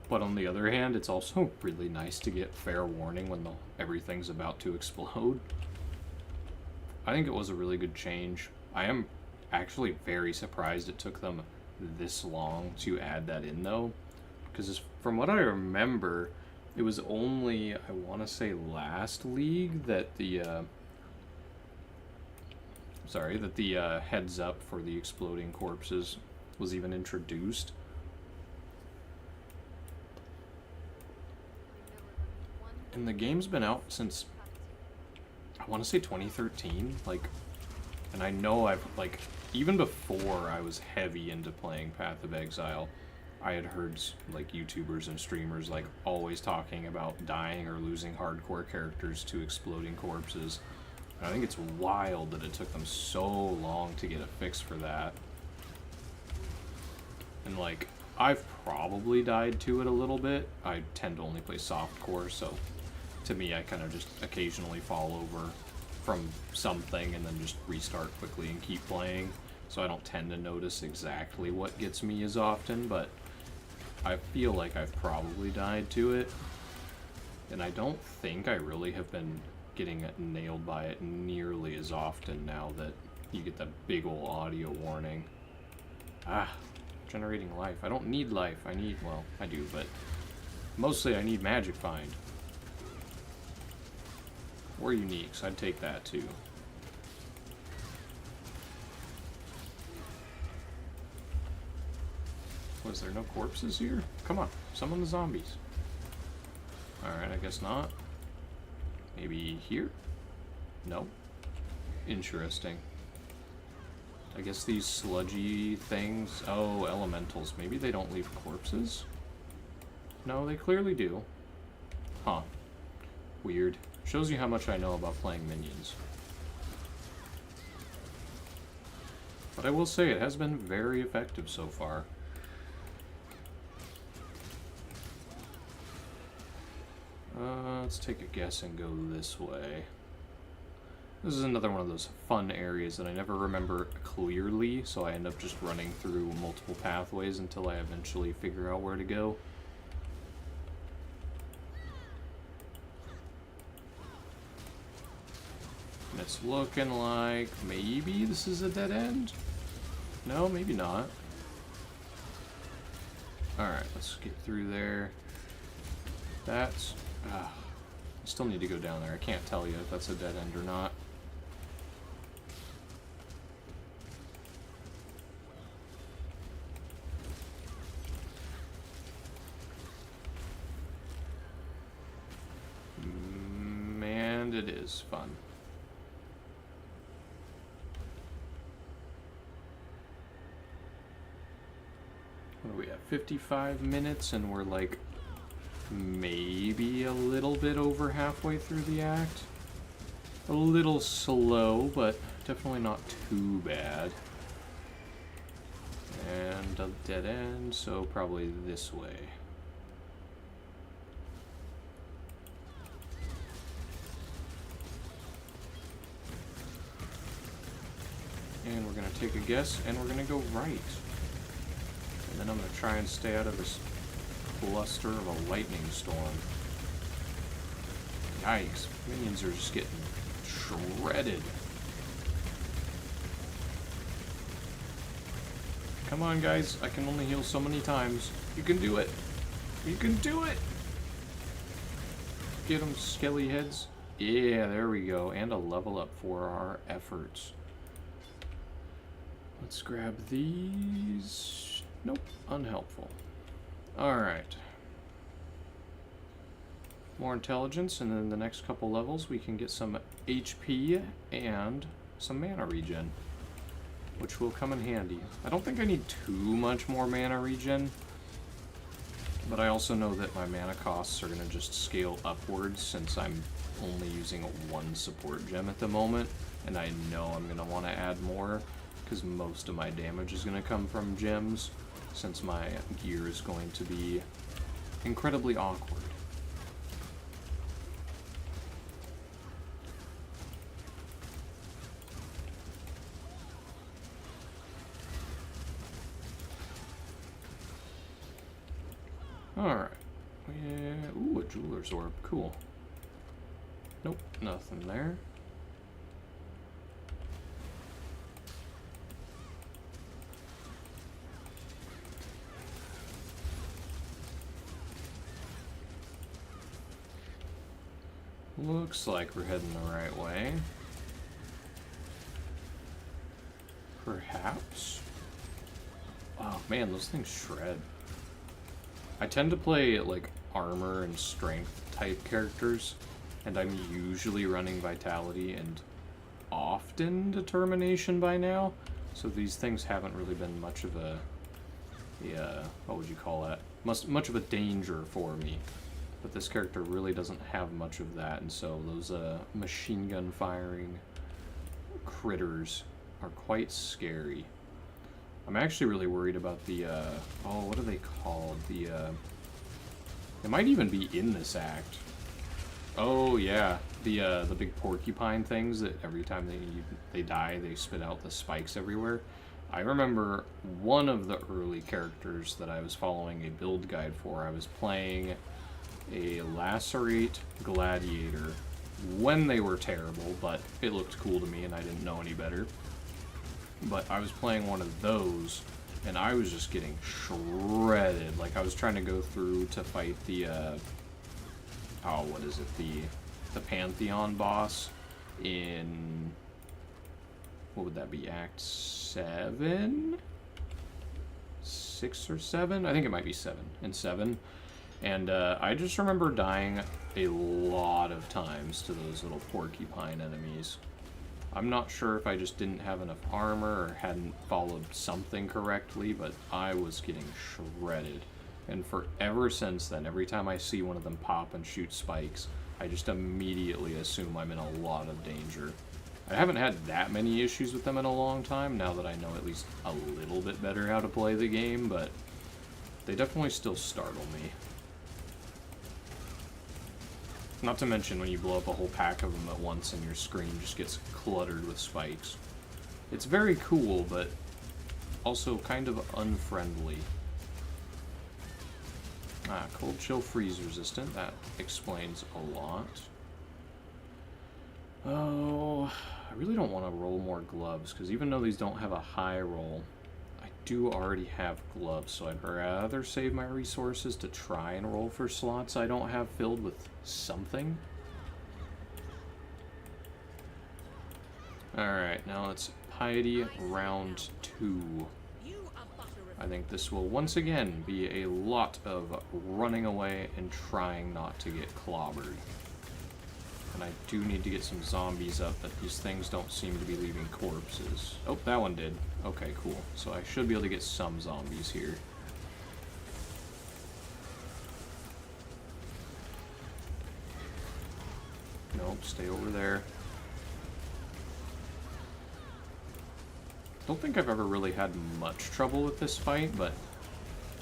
But on the other hand, it's also really nice to get fair warning when everything's about to explode. I think it was a really good change. I am actually very surprised it took them this long to add that in, though, because from what I remember, it was only, I want to say, last league that the heads up for the exploding corpses was even introduced. And the game's been out since, I want to say, 2013, like, and I know I've, like, even before I was heavy into playing Path of Exile, I had heard, like, YouTubers and streamers, like, always talking about dying or losing hardcore characters to exploding corpses. And I think it's wild that it took them so long to get a fix for that. And, like, I've probably died to it a little bit. I tend to only play softcore, so to me, I kind of just occasionally fall over from something and then just restart quickly and keep playing, so I don't tend to notice exactly what gets me as often, but I feel like I've probably died to it, and I don't think I really have been getting nailed by it nearly as often now that you get that big ol' audio warning. Ah, generating life. I don't need life. I need, well, I do, but mostly I need Magic Find. Or uniques, I'd take that too. Was there no corpses here? Come on, summon the zombies. Alright, I guess not. Maybe here? No. Interesting. I guess these sludgy things... Oh, elementals. Maybe they don't leave corpses? No, they clearly do. Huh. Weird. Shows you how much I know about playing minions. But I will say, it has been very effective so far. Let's take a guess and go this way. This is another one of those fun areas that I never remember clearly, so I end up just running through multiple pathways until I eventually figure out where to go. And it's looking like maybe this is a dead end? No, maybe not. Alright, let's get through there. That's... I still need to go down there. I can't tell you if that's a dead end or not. And it is fun. We have 55 minutes, and we're like maybe a little bit over halfway through the act. A little slow, but definitely not too bad. And a dead end, so probably this way. And we're gonna take a guess, and we're gonna go right. And then I'm gonna try and stay out of this cluster of a lightning storm. Yikes, minions are just getting shredded. Come on, guys, I can only heal so many times. You can do it! You can do it! Get them, skelly heads. Yeah, there we go. And a level up for our efforts. Let's grab these. Nope, unhelpful. Alright. More intelligence, and then the next couple levels we can get some HP and some mana regen, which will come in handy. I don't think I need too much more mana regen, but I also know that my mana costs are going to just scale upwards since I'm only using one support gem at the moment, and I know I'm going to want to add more because most of my damage is going to come from gems since my gear is going to be incredibly awkward. Alright. Yeah. Ooh, a jeweler's orb. Cool. Nope, nothing there. Looks like we're heading the right way. Perhaps? Wow, man, those things shred. I tend to play, like, armor and strength type characters, and I'm usually running vitality and often determination by now, so these things haven't really been much of a what would you call that? Much of a danger for me. But this character really doesn't have much of that, and so those machine gun firing critters are quite scary. I'm actually really worried about the, oh, what are they called? The, they might even be in this act. Oh, yeah, the big porcupine things that every time they die, they spit out the spikes everywhere. I remember one of the early characters that I was following a build guide for. I was playing a Lacerate Gladiator when they were terrible, but it looked cool to me and I didn't know any better. But I was playing one of those, and I was just getting shredded. Like, I was trying to go through to fight the, oh, what is it? The Pantheon boss in, what would that be, Act 7? 6 or 7? I think it might be 7. In 7. And I just remember dying a lot of times to those little porcupine enemies. I'm not sure if I just didn't have enough armor or hadn't followed something correctly, but I was getting shredded. And ever since then, every time I see one of them pop and shoot spikes, I just immediately assume I'm in a lot of danger. I haven't had that many issues with them in a long time, now that I know at least a little bit better how to play the game, but they definitely still startle me. Not to mention when you blow up a whole pack of them at once and your screen just gets cluttered with spikes. It's very cool, but also kind of unfriendly. Ah, cold chill freeze resistant. That explains a lot. Oh, I really don't want to roll more gloves, because even though these don't have a high roll, I do already have gloves, so I'd rather save my resources to try and roll for slots I don't have filled with something. Alright, now it's Piety round 2. I think this will once again be a lot of running away and trying not to get clobbered. And I do need to get some zombies up, but these things don't seem to be leaving corpses. Oh, that one did. Okay, cool. So I should be able to get some zombies here. Nope, stay over there. Don't think I've ever really had much trouble with this fight, but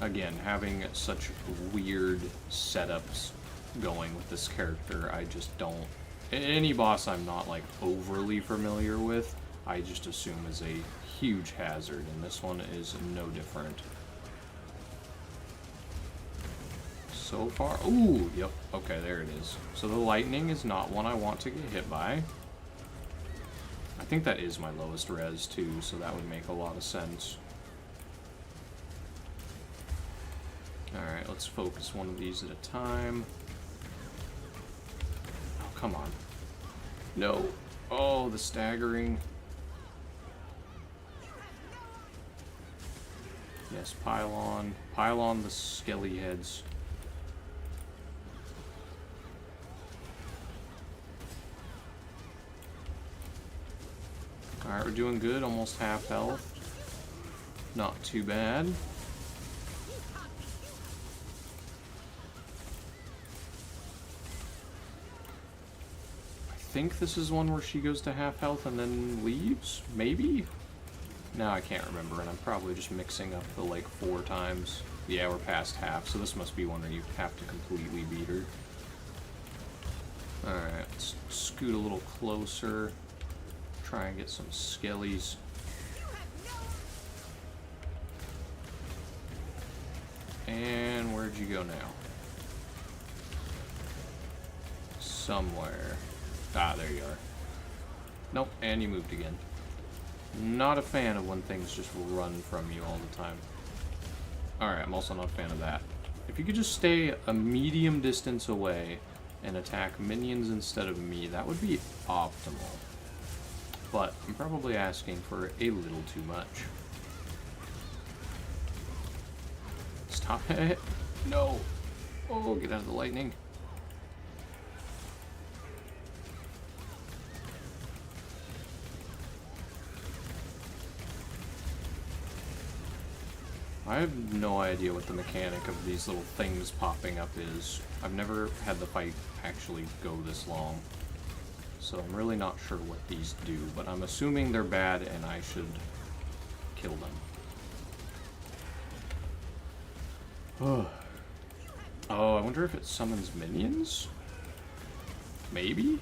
again, having such weird setups going with this character, I just don't... Any boss I'm not, like, overly familiar with, I just assume is a huge hazard, and this one is no different. So far... Ooh, yep, okay, there it is. So the lightning is not one I want to get hit by. I think that is my lowest res, too, so that would make a lot of sense. Alright, let's focus one of these at a time. Oh, come on. No. Oh, the staggering. Yes, pile on. Pile on the skelly heads. Alright, we're doing good. Almost half health. Not too bad. I think this is one where she goes to half health and then leaves? Maybe? No, I can't remember, and I'm probably just mixing up the, like, 4 times. Yeah, we're past half, so this must be one where you have to completely beat her. Alright, let's scoot a little closer. Try and get some skellies. And where'd you go now? Somewhere. Ah, there you are. Nope, and you moved again. Not a fan of when things just run from you all the time. Alright, I'm also not a fan of that. If you could just stay a medium distance away and attack minions instead of me, that would be optimal. But I'm probably asking for a little too much. Stop it. No. Oh, get out of the lightning. I have no idea what the mechanic of these little things popping up is. I've never had the fight actually go this long. So I'm really not sure what these do, but I'm assuming they're bad and I should kill them. Oh, I wonder if it summons minions? Maybe?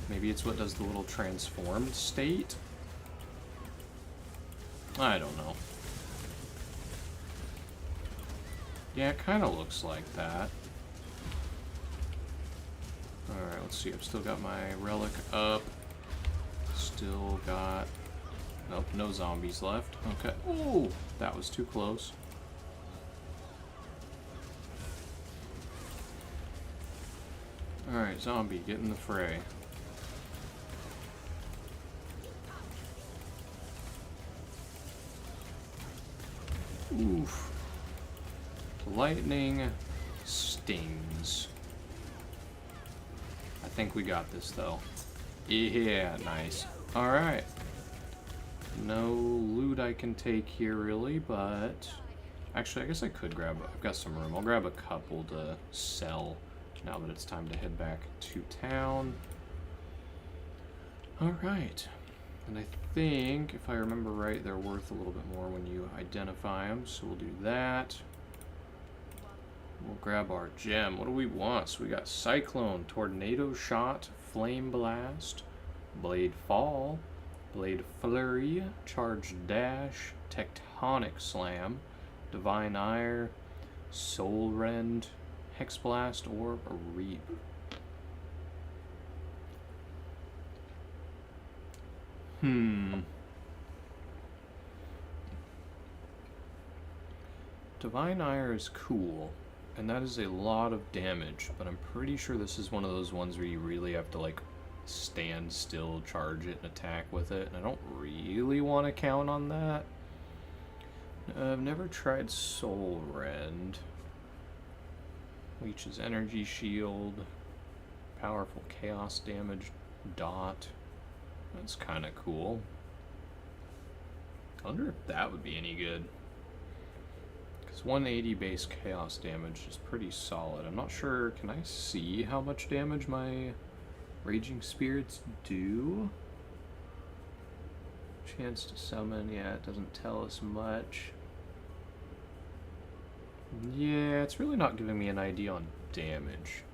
Maybe it's what does the little transformed state? I don't know. Yeah, it kind of looks like that. Alright, let's see. I've still got my relic up. Still got... Nope, no zombies left. Okay. Oh, that was too close. Alright, zombie, get in the fray. Oof. Lightning stings. I think we got this, though. Yeah, nice. Alright. No loot I can take here, really, but... Actually, I guess I could grab... I've got some room. I'll grab a couple to sell now that it's time to head back to town. Alright. And I think, if I remember right, they're worth a little bit more when you identify them, so we'll do that. We'll grab our gem. What do we want? So we got Cyclone, Tornado Shot, Flame Blast, Blade Fall, Blade Flurry, Charge Dash, Tectonic Slam, Divine Ire, Soul Rend, Hex Blast, or a Reap. Divine Ire is cool, and that is a lot of damage, but I'm pretty sure this is one of those ones where you really have to, like, stand still, charge it, and attack with it, and I don't really want to count on that. I've never tried Soul Rend. Leeches Energy Shield, powerful Chaos Damage, Dot. That's kind of cool. I wonder if that would be any good. It's 180 base chaos damage is pretty solid. I'm not sure, can I see how much damage my Raging Spirits do? Chance to summon, yeah, it doesn't tell us much. Yeah, it's really not giving me an idea on damage.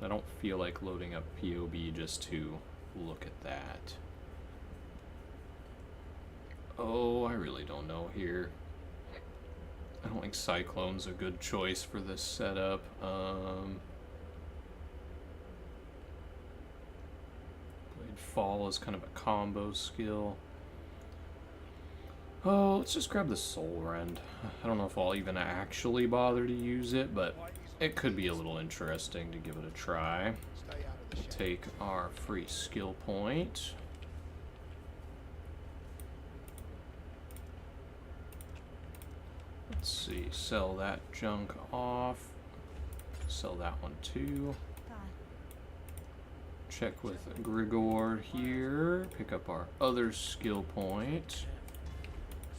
I don't feel like loading up POB just to look at that. Oh, I really don't know here. I don't think Cyclone's a good choice for this setup. Blade Fall is kind of a combo skill. Oh, let's just grab the Soul Rend. I don't know if I'll even actually bother to use it, but it could be a little interesting to give it a try. We'll take our free skill point. Let's see, sell that junk off. Sell that one too. Check with Grigor here. Pick up our other skill point.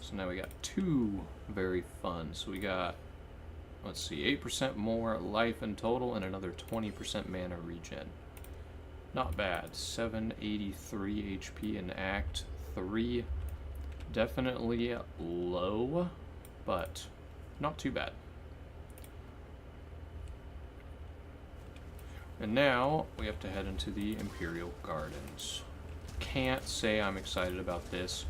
So now we got 2 very fun. So we got, let's see, 8% more life in total and another 20% mana regen. Not bad. 783 HP in Act 3. Definitely low, but not too bad. And now we have to head into the Imperial Gardens. Can't say I'm excited about this.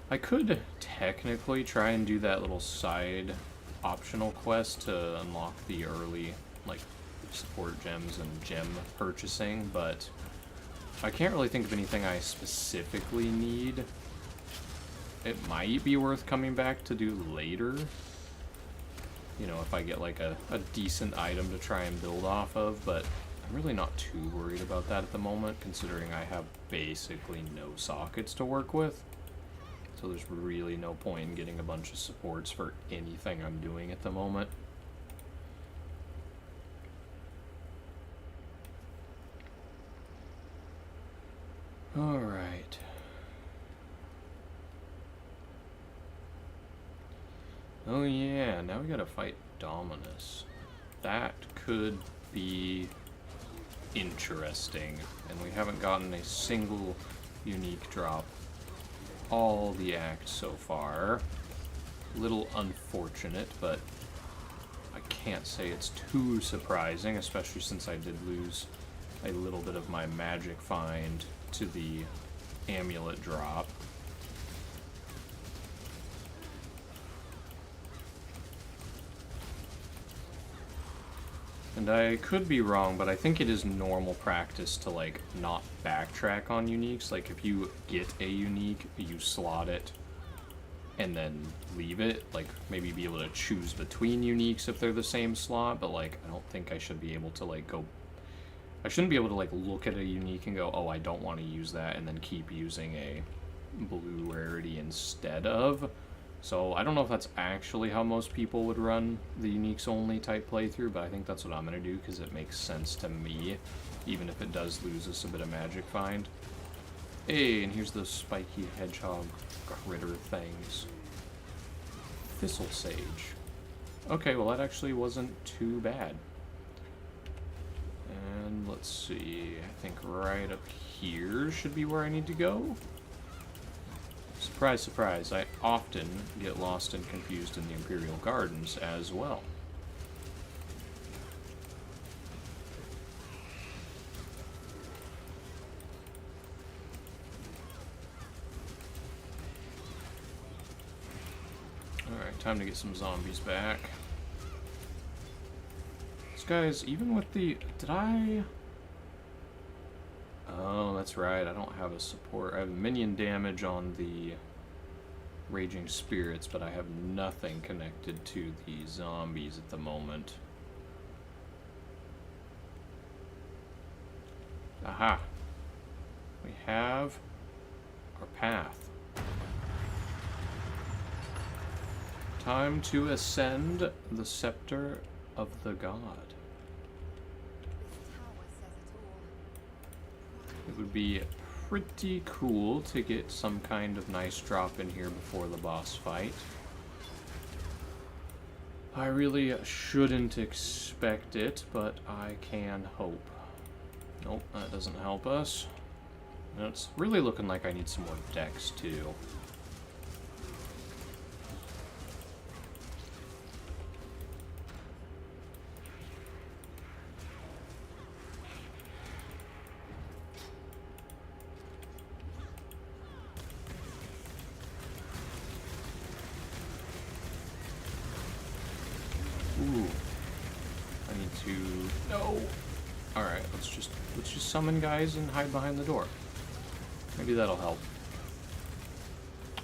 I could technically try and do that little side optional quest to unlock the early, like, support gems and gem purchasing, but I can't really think of anything I specifically need. It might be worth coming back to do later. You know, if I get like a decent item to try and build off of, but I'm really not too worried about that at the moment, considering I have basically no sockets to work with. So there's really no point in getting a bunch of supports for anything I'm doing at the moment. Alright. Oh yeah, now we gotta fight Dominus. That could be interesting. And we haven't gotten a single unique drop all the acts so far. A little unfortunate, but I can't say it's too surprising, especially since I did lose a little bit of my magic find to the amulet drop. And I could be wrong, but I think it is normal practice to, like, not backtrack on uniques. Like, if you get a unique, you slot it and then leave it. Like, maybe be able to choose between uniques if they're the same slot, but, like, I don't think I should be able to, like, go... I shouldn't be able to, like, look at a unique and go, oh, I don't want to use that, and then keep using a blue rarity instead of... So I don't know if that's actually how most people would run the uniques only type playthrough, but I think that's what I'm going to do because it makes sense to me, even if it does lose us a bit of magic find. Hey, and here's those spiky hedgehog critter things. Thistle Sage. Okay, well that actually wasn't too bad. And let's see, I think right up here should be where I need to go. Surprise, surprise, I often get lost and confused in the Imperial Gardens as well. Alright, time to get some zombies back. These guys, even with the... Did I... Oh, that's right, I don't have a support. I have minion damage on the Raging Spirits, but I have nothing connected to the zombies at the moment. Aha! We have our path. Time to ascend the Scepter of the God. It would be pretty cool to get some kind of nice drop in here before the boss fight. I really shouldn't expect it, but I can hope. Nope, that doesn't help us. And it's really looking like I need some more decks, too. Ooh. I need to... No! Alright, let's just summon guys and hide behind the door. Maybe that'll help.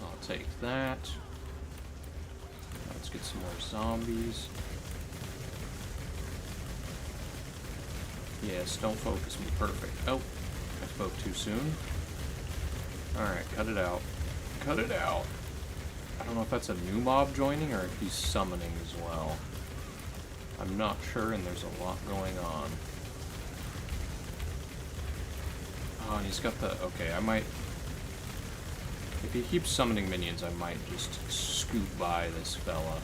I'll take that. Let's get some more zombies. Yes, don't focus me. Perfect. Oh, I spoke too soon. Alright, cut it out. Cut it out! I don't know if that's a new mob joining or if he's summoning as well. I'm not sure, and there's a lot going on. Oh, and he's got the... Okay, I might... If he keeps summoning minions, I might just scoot by this fella.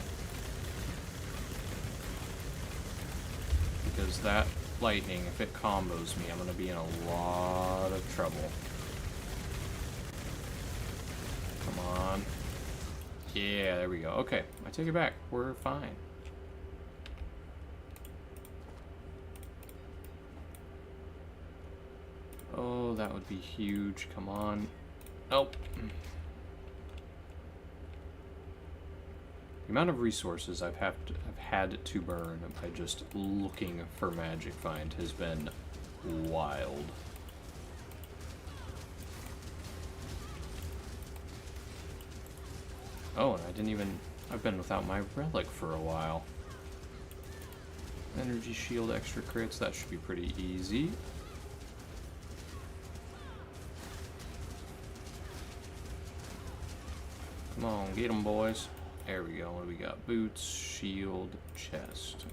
Because that lightning, if it combos me, I'm gonna be in a lot of trouble. Come on. Yeah, there we go. Okay, I take it back. We're fine. Oh, that would be huge. Come on. Nope. The amount of resources I've had to burn by just looking for Magic Find has been wild. Oh, and I didn't even... I've been without my relic for a while. Energy shield, extra crits, that should be pretty easy. Come on, get them, boys. There we go. What do we got? Boots, shield, chest.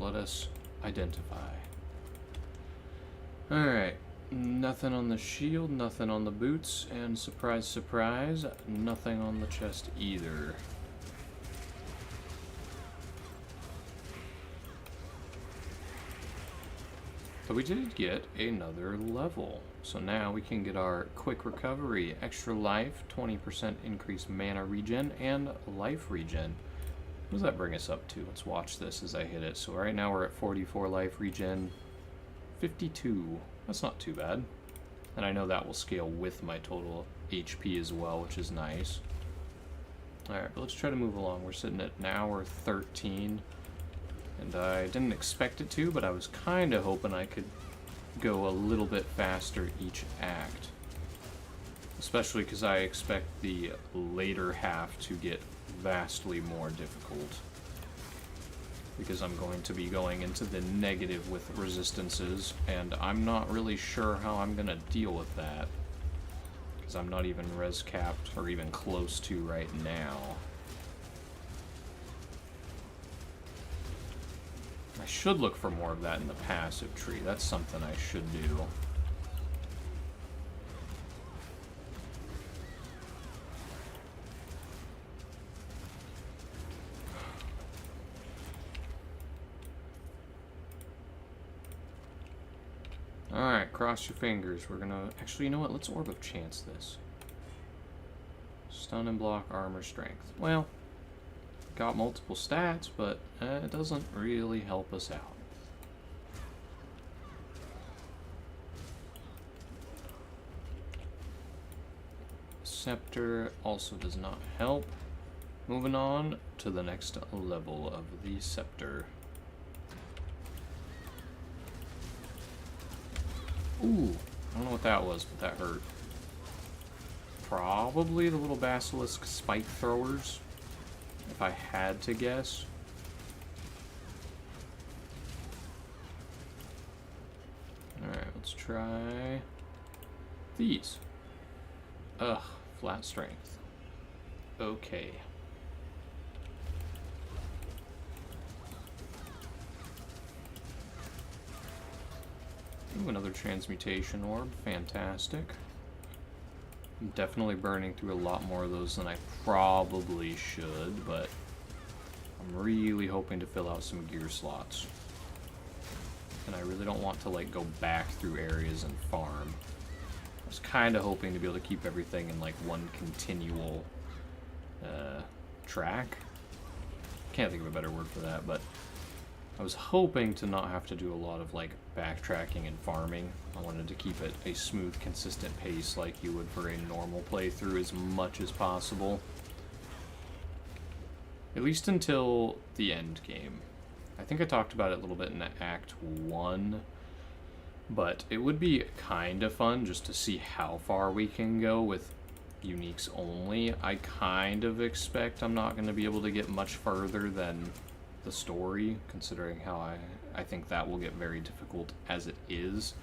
Let us identify. Alright. Nothing on the shield, nothing on the boots, and surprise, surprise, nothing on the chest either. But we did get another level. So now we can get our quick recovery, extra life, 20% increased mana regen, and life regen. What does that bring us up to? Let's watch this as I hit it. So right now we're at 44 life regen, 52. That's not too bad. And I know that will scale with my total HP as well, which is nice. Alright, but let's try to move along. We're sitting at an hour 13. And I didn't expect it to, but I was kind of hoping I could go a little bit faster each act. Especially because I expect the later half to get vastly more difficult. Because I'm going to be going into the negative with resistances, and I'm not really sure how I'm going to deal with that. Because I'm not even res capped, or even close to right now. I should look for more of that in the passive tree. That's something I should do. Alright, cross your fingers. We're gonna... Actually, you know what? Let's Orb of Chance this. Stun and block, armor, strength. Well... Got multiple stats, but it doesn't really help us out. Scepter also does not help. Moving on to the next level of the Scepter. Ooh, I don't know what that was, but that hurt. Probably the little basilisk spike throwers. If I had to guess. Alright, let's try these. Ugh, flat strength. Okay. Ooh, another transmutation orb. Fantastic. I'm definitely burning through a lot more of those than I probably should, but I'm really hoping to fill out some gear slots. And I really don't want to, like, go back through areas and farm. I was kind of hoping to be able to keep everything in, like, one continual track. Can't think of a better word for that, but I was hoping to not have to do a lot of, like, backtracking and farming. I wanted to keep it a smooth, consistent pace like you would for a normal playthrough as much as possible. At least until the end game. I think I talked about it a little bit in Act 1, but it would be kind of fun just to see how far we can go with uniques only. I kind of expect I'm not going to be able to get much further than the story, considering how I think that will get very difficult as it is.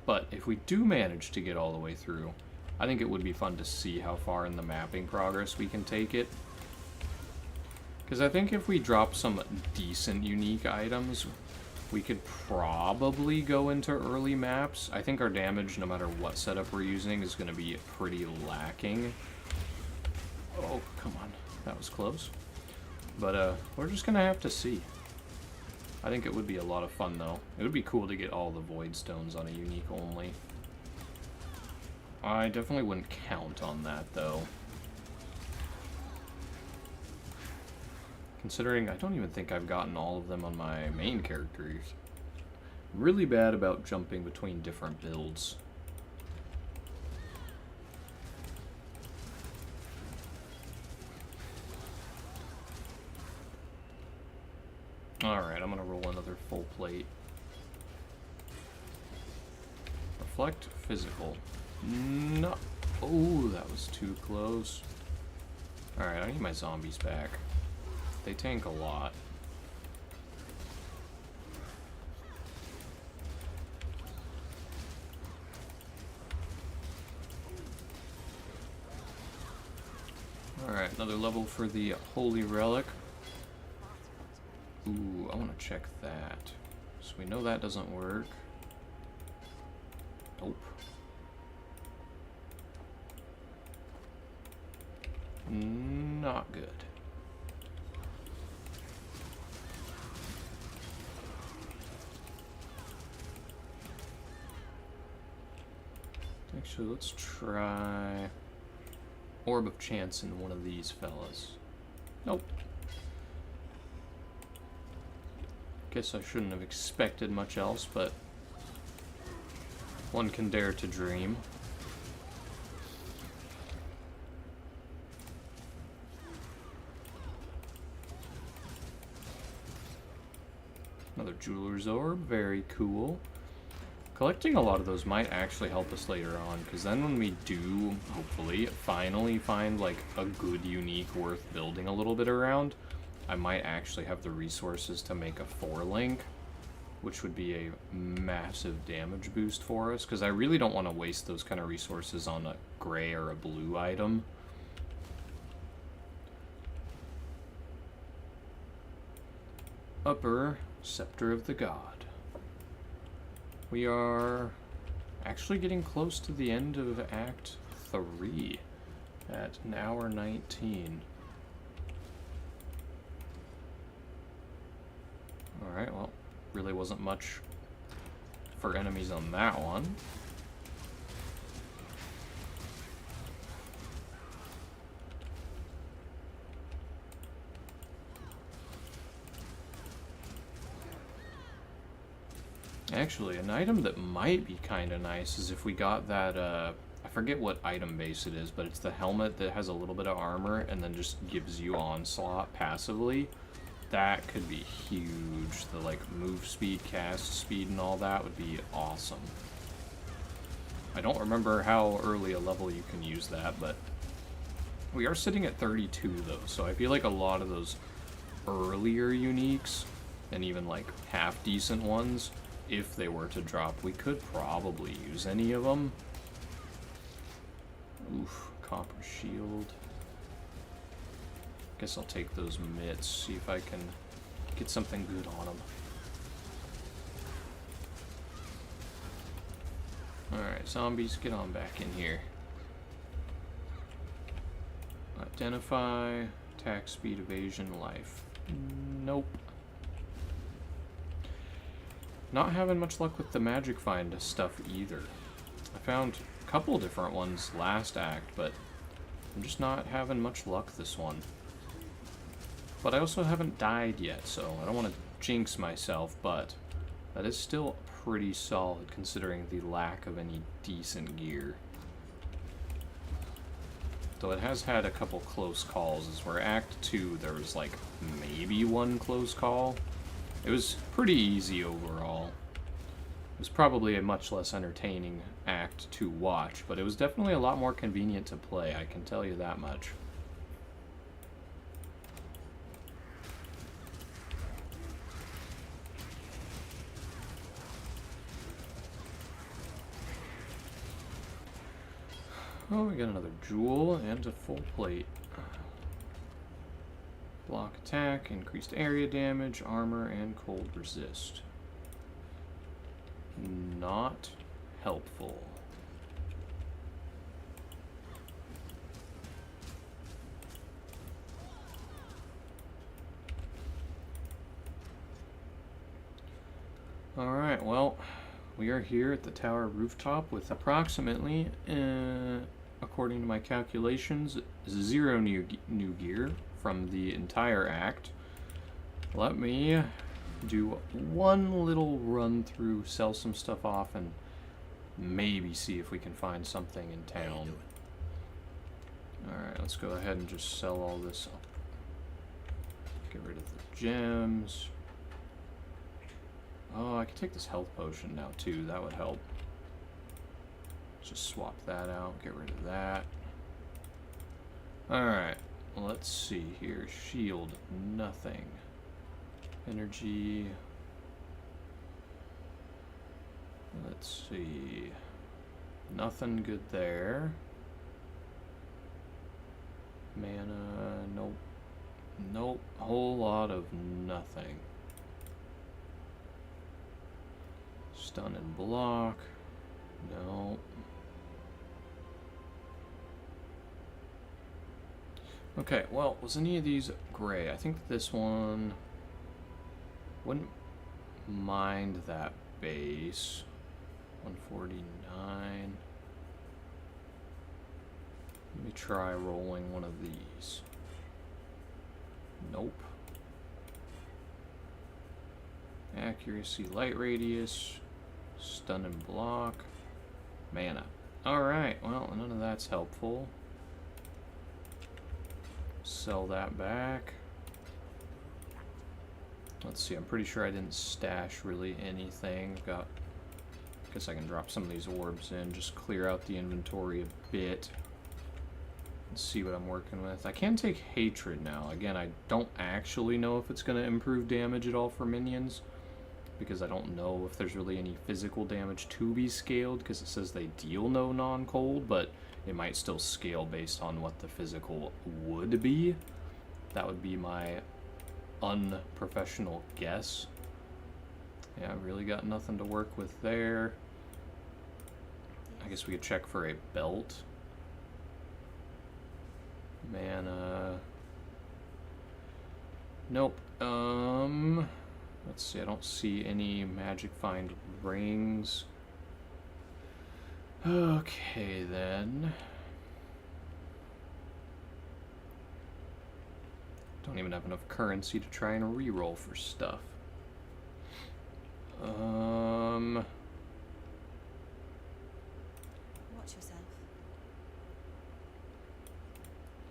But if we do manage to get all the way through, I think it would be fun to see how far in the mapping progress we can take it. Because I think if we drop some decent unique items, we could probably go into early maps. I think our damage, no matter what setup we're using, is going to be pretty lacking. Oh, come on. That was close. But we're just going to have to see. I think it would be a lot of fun, though. It would be cool to get all the Void Stones on a unique only. I definitely wouldn't count on that, though. Considering I don't even think I've gotten all of them on my main characters. Really bad about jumping between different builds. Alright, I'm gonna roll another full plate. Reflect physical. No. Oh, that was too close. Alright, I need my zombies back. They tank a lot. Alright, another level for the Holy Relic. Ooh, I want to check that. So we know that doesn't work. Nope. Not good. Actually, let's try Orb of Chance in one of these fellas. Nope. Guess I shouldn't have expected much else, but one can dare to dream. Another Jeweler's Orb, very cool. Collecting a lot of those might actually help us later on, because then when we do, hopefully, finally find like a good unique worth building a little bit around, I might actually have the resources to make a 4-link, which would be a massive damage boost for us, because I really don't want to waste those kind of resources on a gray or a blue item. Upper Scepter of the God. We are actually getting close to the end of Act 3 at an hour 19. Alright, well, really wasn't much for enemies on that one. Actually, an item that might be kind of nice is if we got that, I forget what item base it is, but it's the helmet that has a little bit of armor and then just gives you onslaught passively. That could be huge. The, like, move speed, cast speed, and all that would be awesome. I don't remember how early a level you can use that, but we are sitting at 32, though, so I feel like a lot of those earlier uniques, and even, like, half-decent ones, if they were to drop, we could probably use any of them. Oof, copper shield. Guess I'll take those mitts, see if I can get something good on them. Alright, zombies, get on back in here. Identify, attack, speed, evasion, life. Nope. not having much luck with the magic find stuff either. I found a couple different ones last act, but I'm just not having much luck this one. But I also haven't died yet, so I don't want to jinx myself, but that is still pretty solid considering the lack of any decent gear. Though it has had a couple close calls, as where Act 2 there was like maybe one close call. It was pretty easy overall. It was probably a much less entertaining act to watch, but it was definitely a lot more convenient to play, I can tell you that much. Oh, we got another jewel and a full plate. Block attack, increased area damage, armor, and cold resist. Not helpful. Alright, well, we are here at the tower rooftop with approximately, according to my calculations, 0 new gear from the entire act. Let me do one little run through, sell some stuff off, and maybe see if we can find something in town. Alright, let's go ahead and just sell all this up. Get rid of the gems. Oh, I can take this health potion now too, that would help. Just swap that out, get rid of that. Alright, let's see here. Shield, nothing. Energy. Let's see. Nothing good there. Mana, nope. Nope, whole lot of nothing. Stun and block. No. Okay, well, was any of these gray? I think this one wouldn't mind that base. 149. Let me try rolling one of these. Nope. Accuracy, light radius, stun and block, mana. Alright, well, none of that's helpful. Sell that back. Let's see, I'm pretty sure I didn't stash really anything. Got, guess I can drop some of these orbs in, just clear out the inventory a bit. Let's see what I'm working with. I can take Hatred now. Again, I don't actually know if it's going to improve damage at all for minions, because I don't know if there's really any physical damage to be scaled, because it says they deal no non-cold, but it might still scale based on what the physical would be. That would be my unprofessional guess. Yeah, I've really got nothing to work with there. I guess we could check for a belt. Mana. Nope. Let's see, I don't see any magic find rings. Okay, then. Don't even have enough currency to try and reroll for stuff. Watch yourself.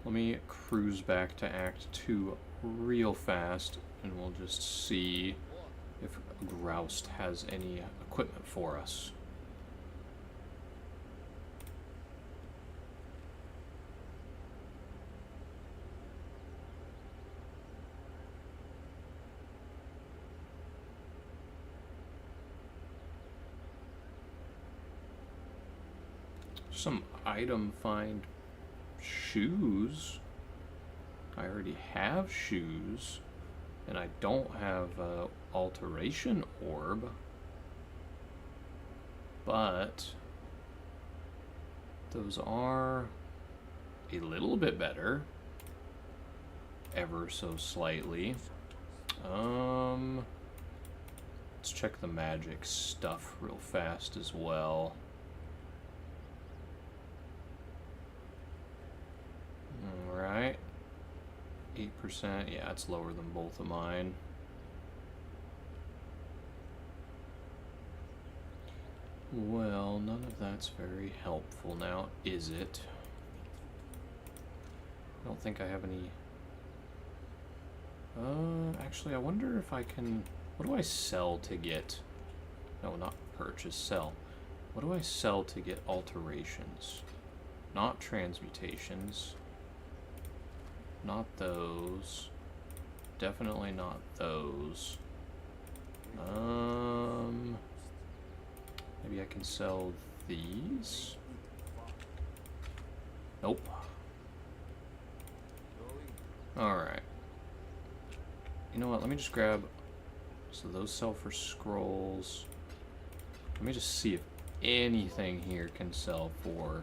Let me cruise back to Act 2 real fast, and we'll just see if Groust has any equipment for us. Some item find shoes. I already have shoes, and I don't have alteration orb, but those are a little bit better, ever so slightly. Let's check the magic stuff real fast as well. Alright. 8%. Yeah, it's lower than both of mine. Well, none of that's very helpful now, is it? I don't think I have any... actually, I wonder if I can... What do I sell to get... No, not purchase, sell. What do I sell to get alterations? Not transmutations. Not those. Definitely not those. Maybe I can sell these? Nope. Alright. You know what, let me just grab... So those sell for scrolls. Let me just see if anything here can sell for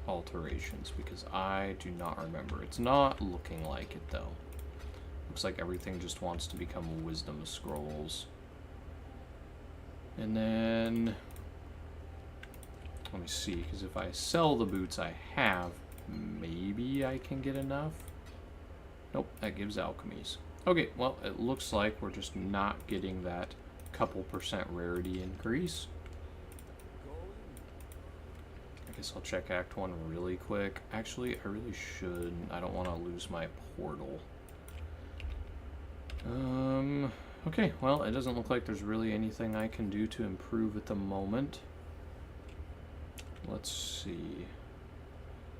alterations, because I do not remember. It's not looking like it, though. Looks like everything just wants to become wisdom scrolls. And then... Let me see, because if I sell the boots I have, maybe I can get enough? Nope, that gives alchemies. Okay, well, it looks like we're just not getting that couple % rarity increase. I guess I'll check Act 1 really quick. Actually, I really should. I don't want to lose my portal. Okay, well, it doesn't look like there's really anything I can do to improve at the moment. Let's see.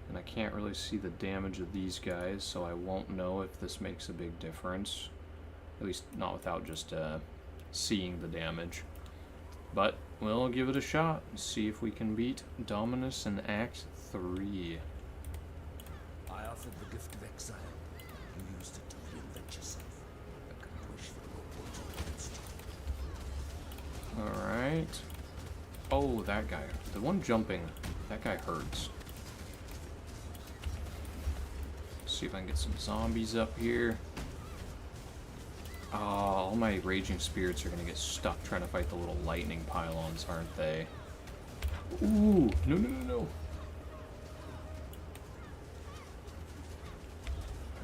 And I can't really see the damage of these guys, so I won't know if this makes a big difference. At least not without just seeing the damage. But we'll give it a shot and see if we can beat Dominus in Act 3. I offered the gift of exile. You used it to reinvent yourself. I couldn't wish for a portal against you. Alright. Oh, that guy. The one jumping. That guy hurts. See if I can get some zombies up here. Oh, all my raging spirits are gonna get stuck trying to fight the little lightning pylons, aren't they? Ooh, no, no, no, no.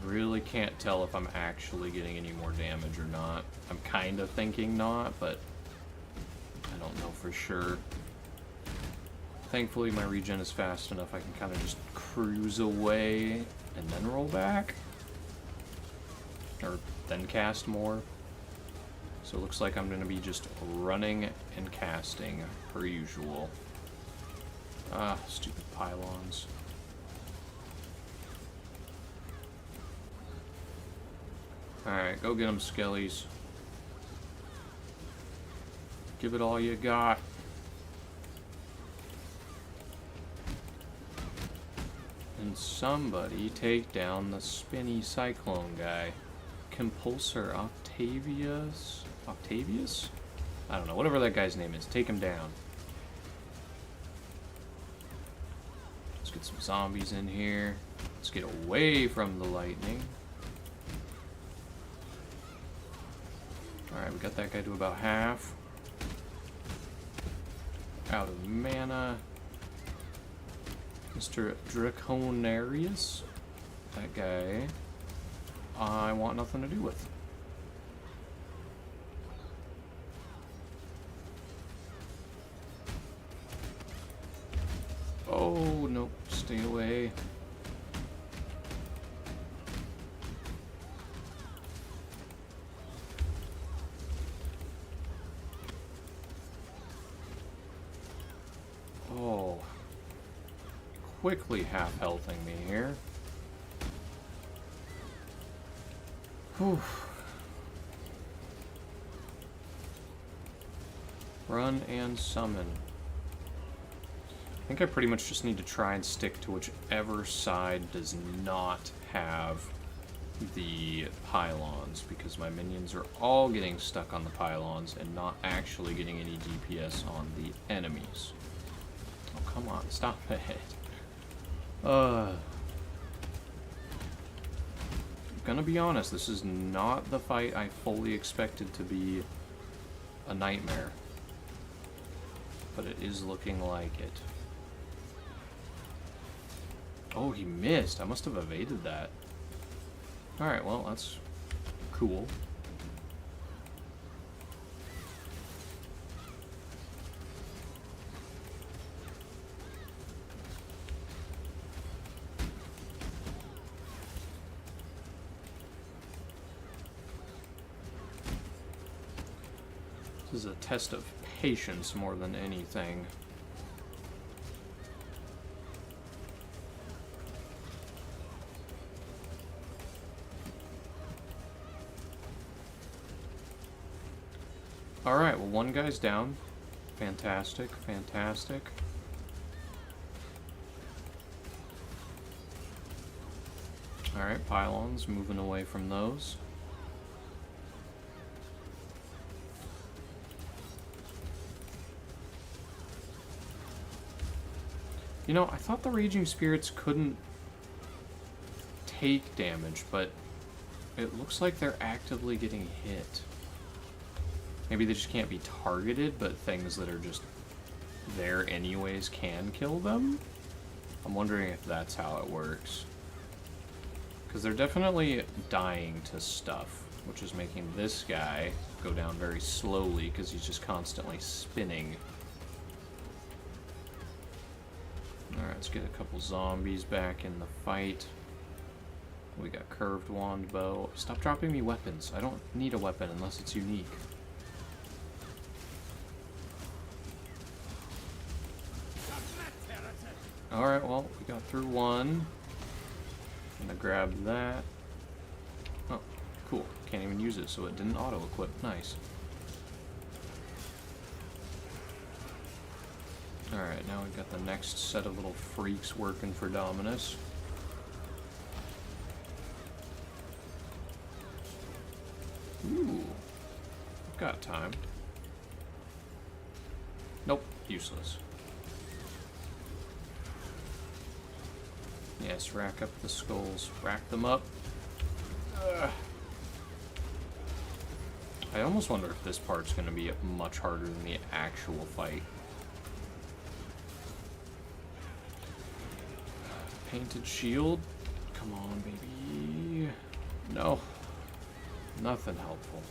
I really can't tell if I'm actually getting any more damage or not. I'm kind of thinking not, but I don't know for sure. Thankfully, my regen is fast enough I can kind of just cruise away and then roll back. Or then cast more. So it looks like I'm going to be just running and casting per usual. Ah, stupid pylons. Alright, go get them, skellies. Give it all you got. And somebody take down the spinny cyclone guy. Compulsor Octavius? Octavius? I don't know, whatever that guy's name is. Take him down. Let's get some zombies in here. Let's get away from the lightning. Alright, we got that guy to about half. Out of mana. Mr. Draconarius. That guy I want nothing to do with. Oh, nope. Stay away. Oh. Quickly half-healthing me here. Whew. Run and summon. I think I pretty much just need to try and stick to whichever side does not have the pylons, because my minions are all getting stuck on the pylons and not actually getting any DPS on the enemies. Oh, come on, stop it. Gonna be honest, this is not the fight I fully expected to be a nightmare. But it is looking like it. Oh, he missed. I must have evaded that. Alright, well, that's cool. This is a test of patience more than anything. Alright, well, one guy's down. Fantastic, fantastic. Alright, pylons, moving away from those. You know, I thought the Raging Spirits couldn't take damage, but it looks like they're actively getting hit. Maybe they just can't be targeted, but things that are just there anyways can kill them? I'm wondering if that's how it works. Because they're definitely dying to stuff, which is making this guy go down very slowly because he's just constantly spinning. Alright, let's get a couple zombies back in the fight. We got curved wand bow. Stop dropping me weapons. I don't need a weapon unless it's unique. Alright, well, we got through one. I'm gonna grab that. Oh, cool. Can't even use it, so it didn't auto-equip. Nice. Alright, now we've got the next set of little freaks working for Dominus. Ooh. I've got time. Nope, useless. Yes, rack up the skulls. Rack them up. Ugh. I almost wonder if this part's going to be much harder than the actual fight. Painted shield. Come on, baby. No. Nothing helpful.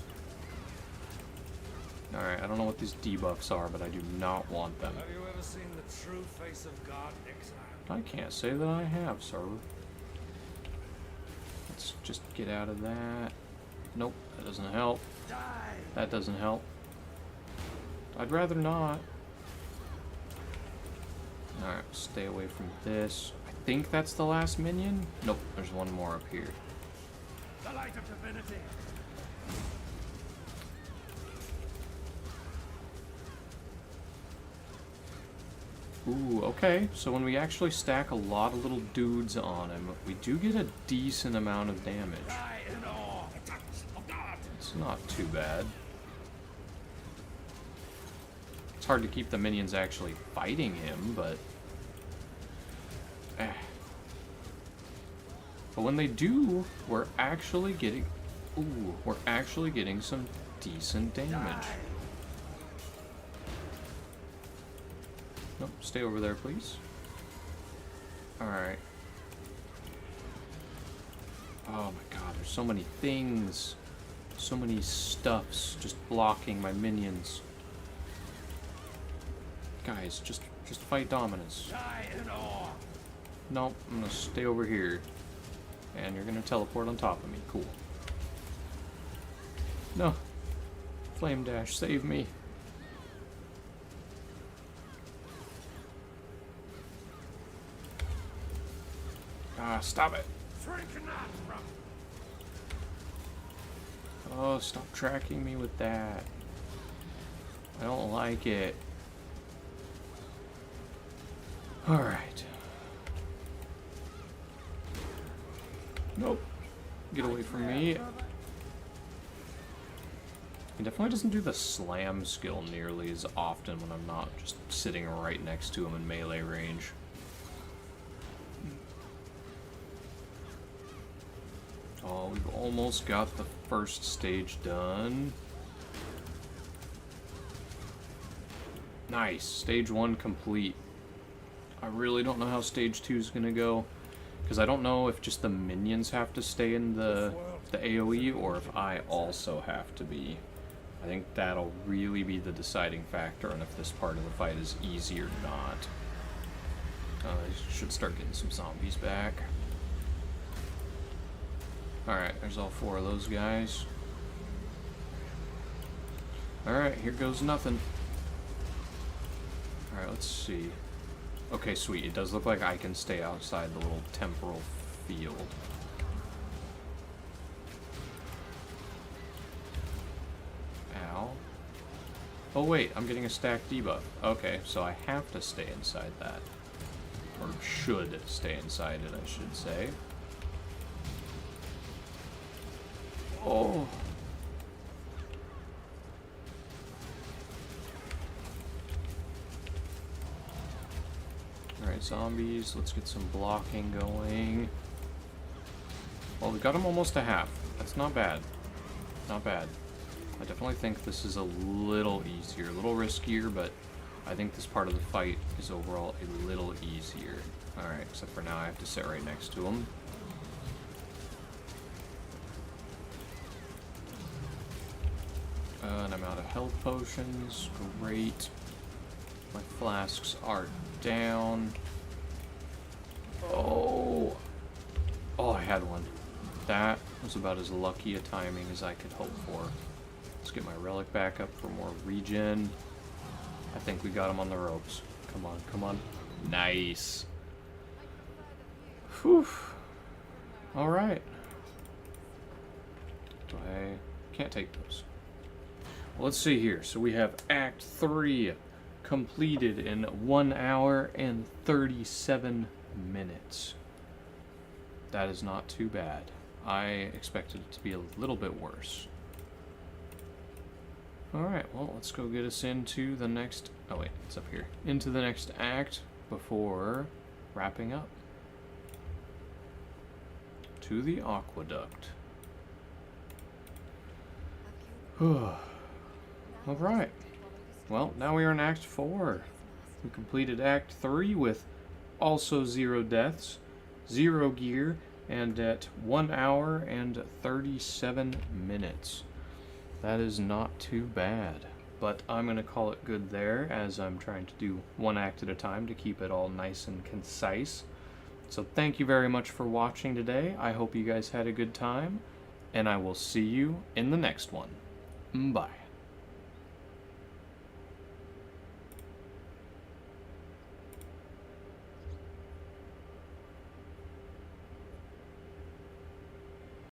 Alright, I don't know what these debuffs are, but I do not want them. Have you ever seen the true face of God, Exile? I can't say that I have, sir. Let's just get out of that. Nope, that doesn't help. Die! That doesn't help. I'd rather not. Alright, stay away from this. I think that's the last minion? Nope, there's one more up here. The light of divinity! Ooh, okay. So when we actually stack a lot of little dudes on him, we do get a decent amount of damage. Die in awe! Of God! It's not too bad. It's hard to keep the minions actually fighting him, but... But when they do, we're actually getting... Ooh, we're actually getting some decent damage. Die. Nope, stay over there, please. Alright. Oh my god, there's so many things. So many stuffs just blocking my minions. Guys, just fight Dominus. Die in awe! Nope, I'm gonna stay over here. And you're gonna teleport on top of me. Cool. No. Flame Dash, save me. Ah, stop it. Shrink not from... Oh, stop tracking me with that. I don't like it. Alright. Nope. Get away from me. He definitely doesn't do the slam skill nearly as often when I'm not just sitting right next to him in melee range. Oh, we've almost got the first stage done. Nice. Stage 1 complete. I really don't know how Stage 2 is going to go, because I don't know if just the minions have to stay in the AoE, or if I also have to be. I think that'll really be the deciding factor on if this part of the fight is easy or not. I should start getting some zombies back. Alright, there's all 4 of those guys. Alright, here goes nothing. Alright, let's see. Okay, sweet. It does look like I can stay outside the little temporal field. Ow. Oh wait, I'm getting a stack debuff. Okay, so I have to stay inside that. Or should stay inside it, I should say. Oh. Alright, zombies. Let's get some blocking going. Well, we got them almost to half. That's not bad. Not bad. I definitely think this is a little easier, a little riskier, but I think this part of the fight is overall a little easier. Alright, except for now I have to sit right next to him. And I'm out of health potions. Great. My flasks are down. Oh! Oh, I had one. That was about as lucky a timing as I could hope for. Let's get my relic back up for more regen. I think we got him on the ropes. Come on, come on. Nice. Whew. Alright. I can't take those. Well, let's see here. So we have Act 3 completed in 1 hour and 37 minutes. That is not too bad. I expected it to be a little bit worse. Alright, well, let's go get us into the next... Oh, wait, it's up here. Into the next act before wrapping up. To the aqueduct. Alright. Well, now we are in Act 4. We completed Act 3 with also 0 deaths, 0 gear, and at 1 hour and 37 minutes. That is not too bad. But I'm going to call it good there, as I'm trying to do 1 act at a time to keep it all nice and concise. So thank you very much for watching today. I hope you guys had a good time, and I will see you in the next one. Bye.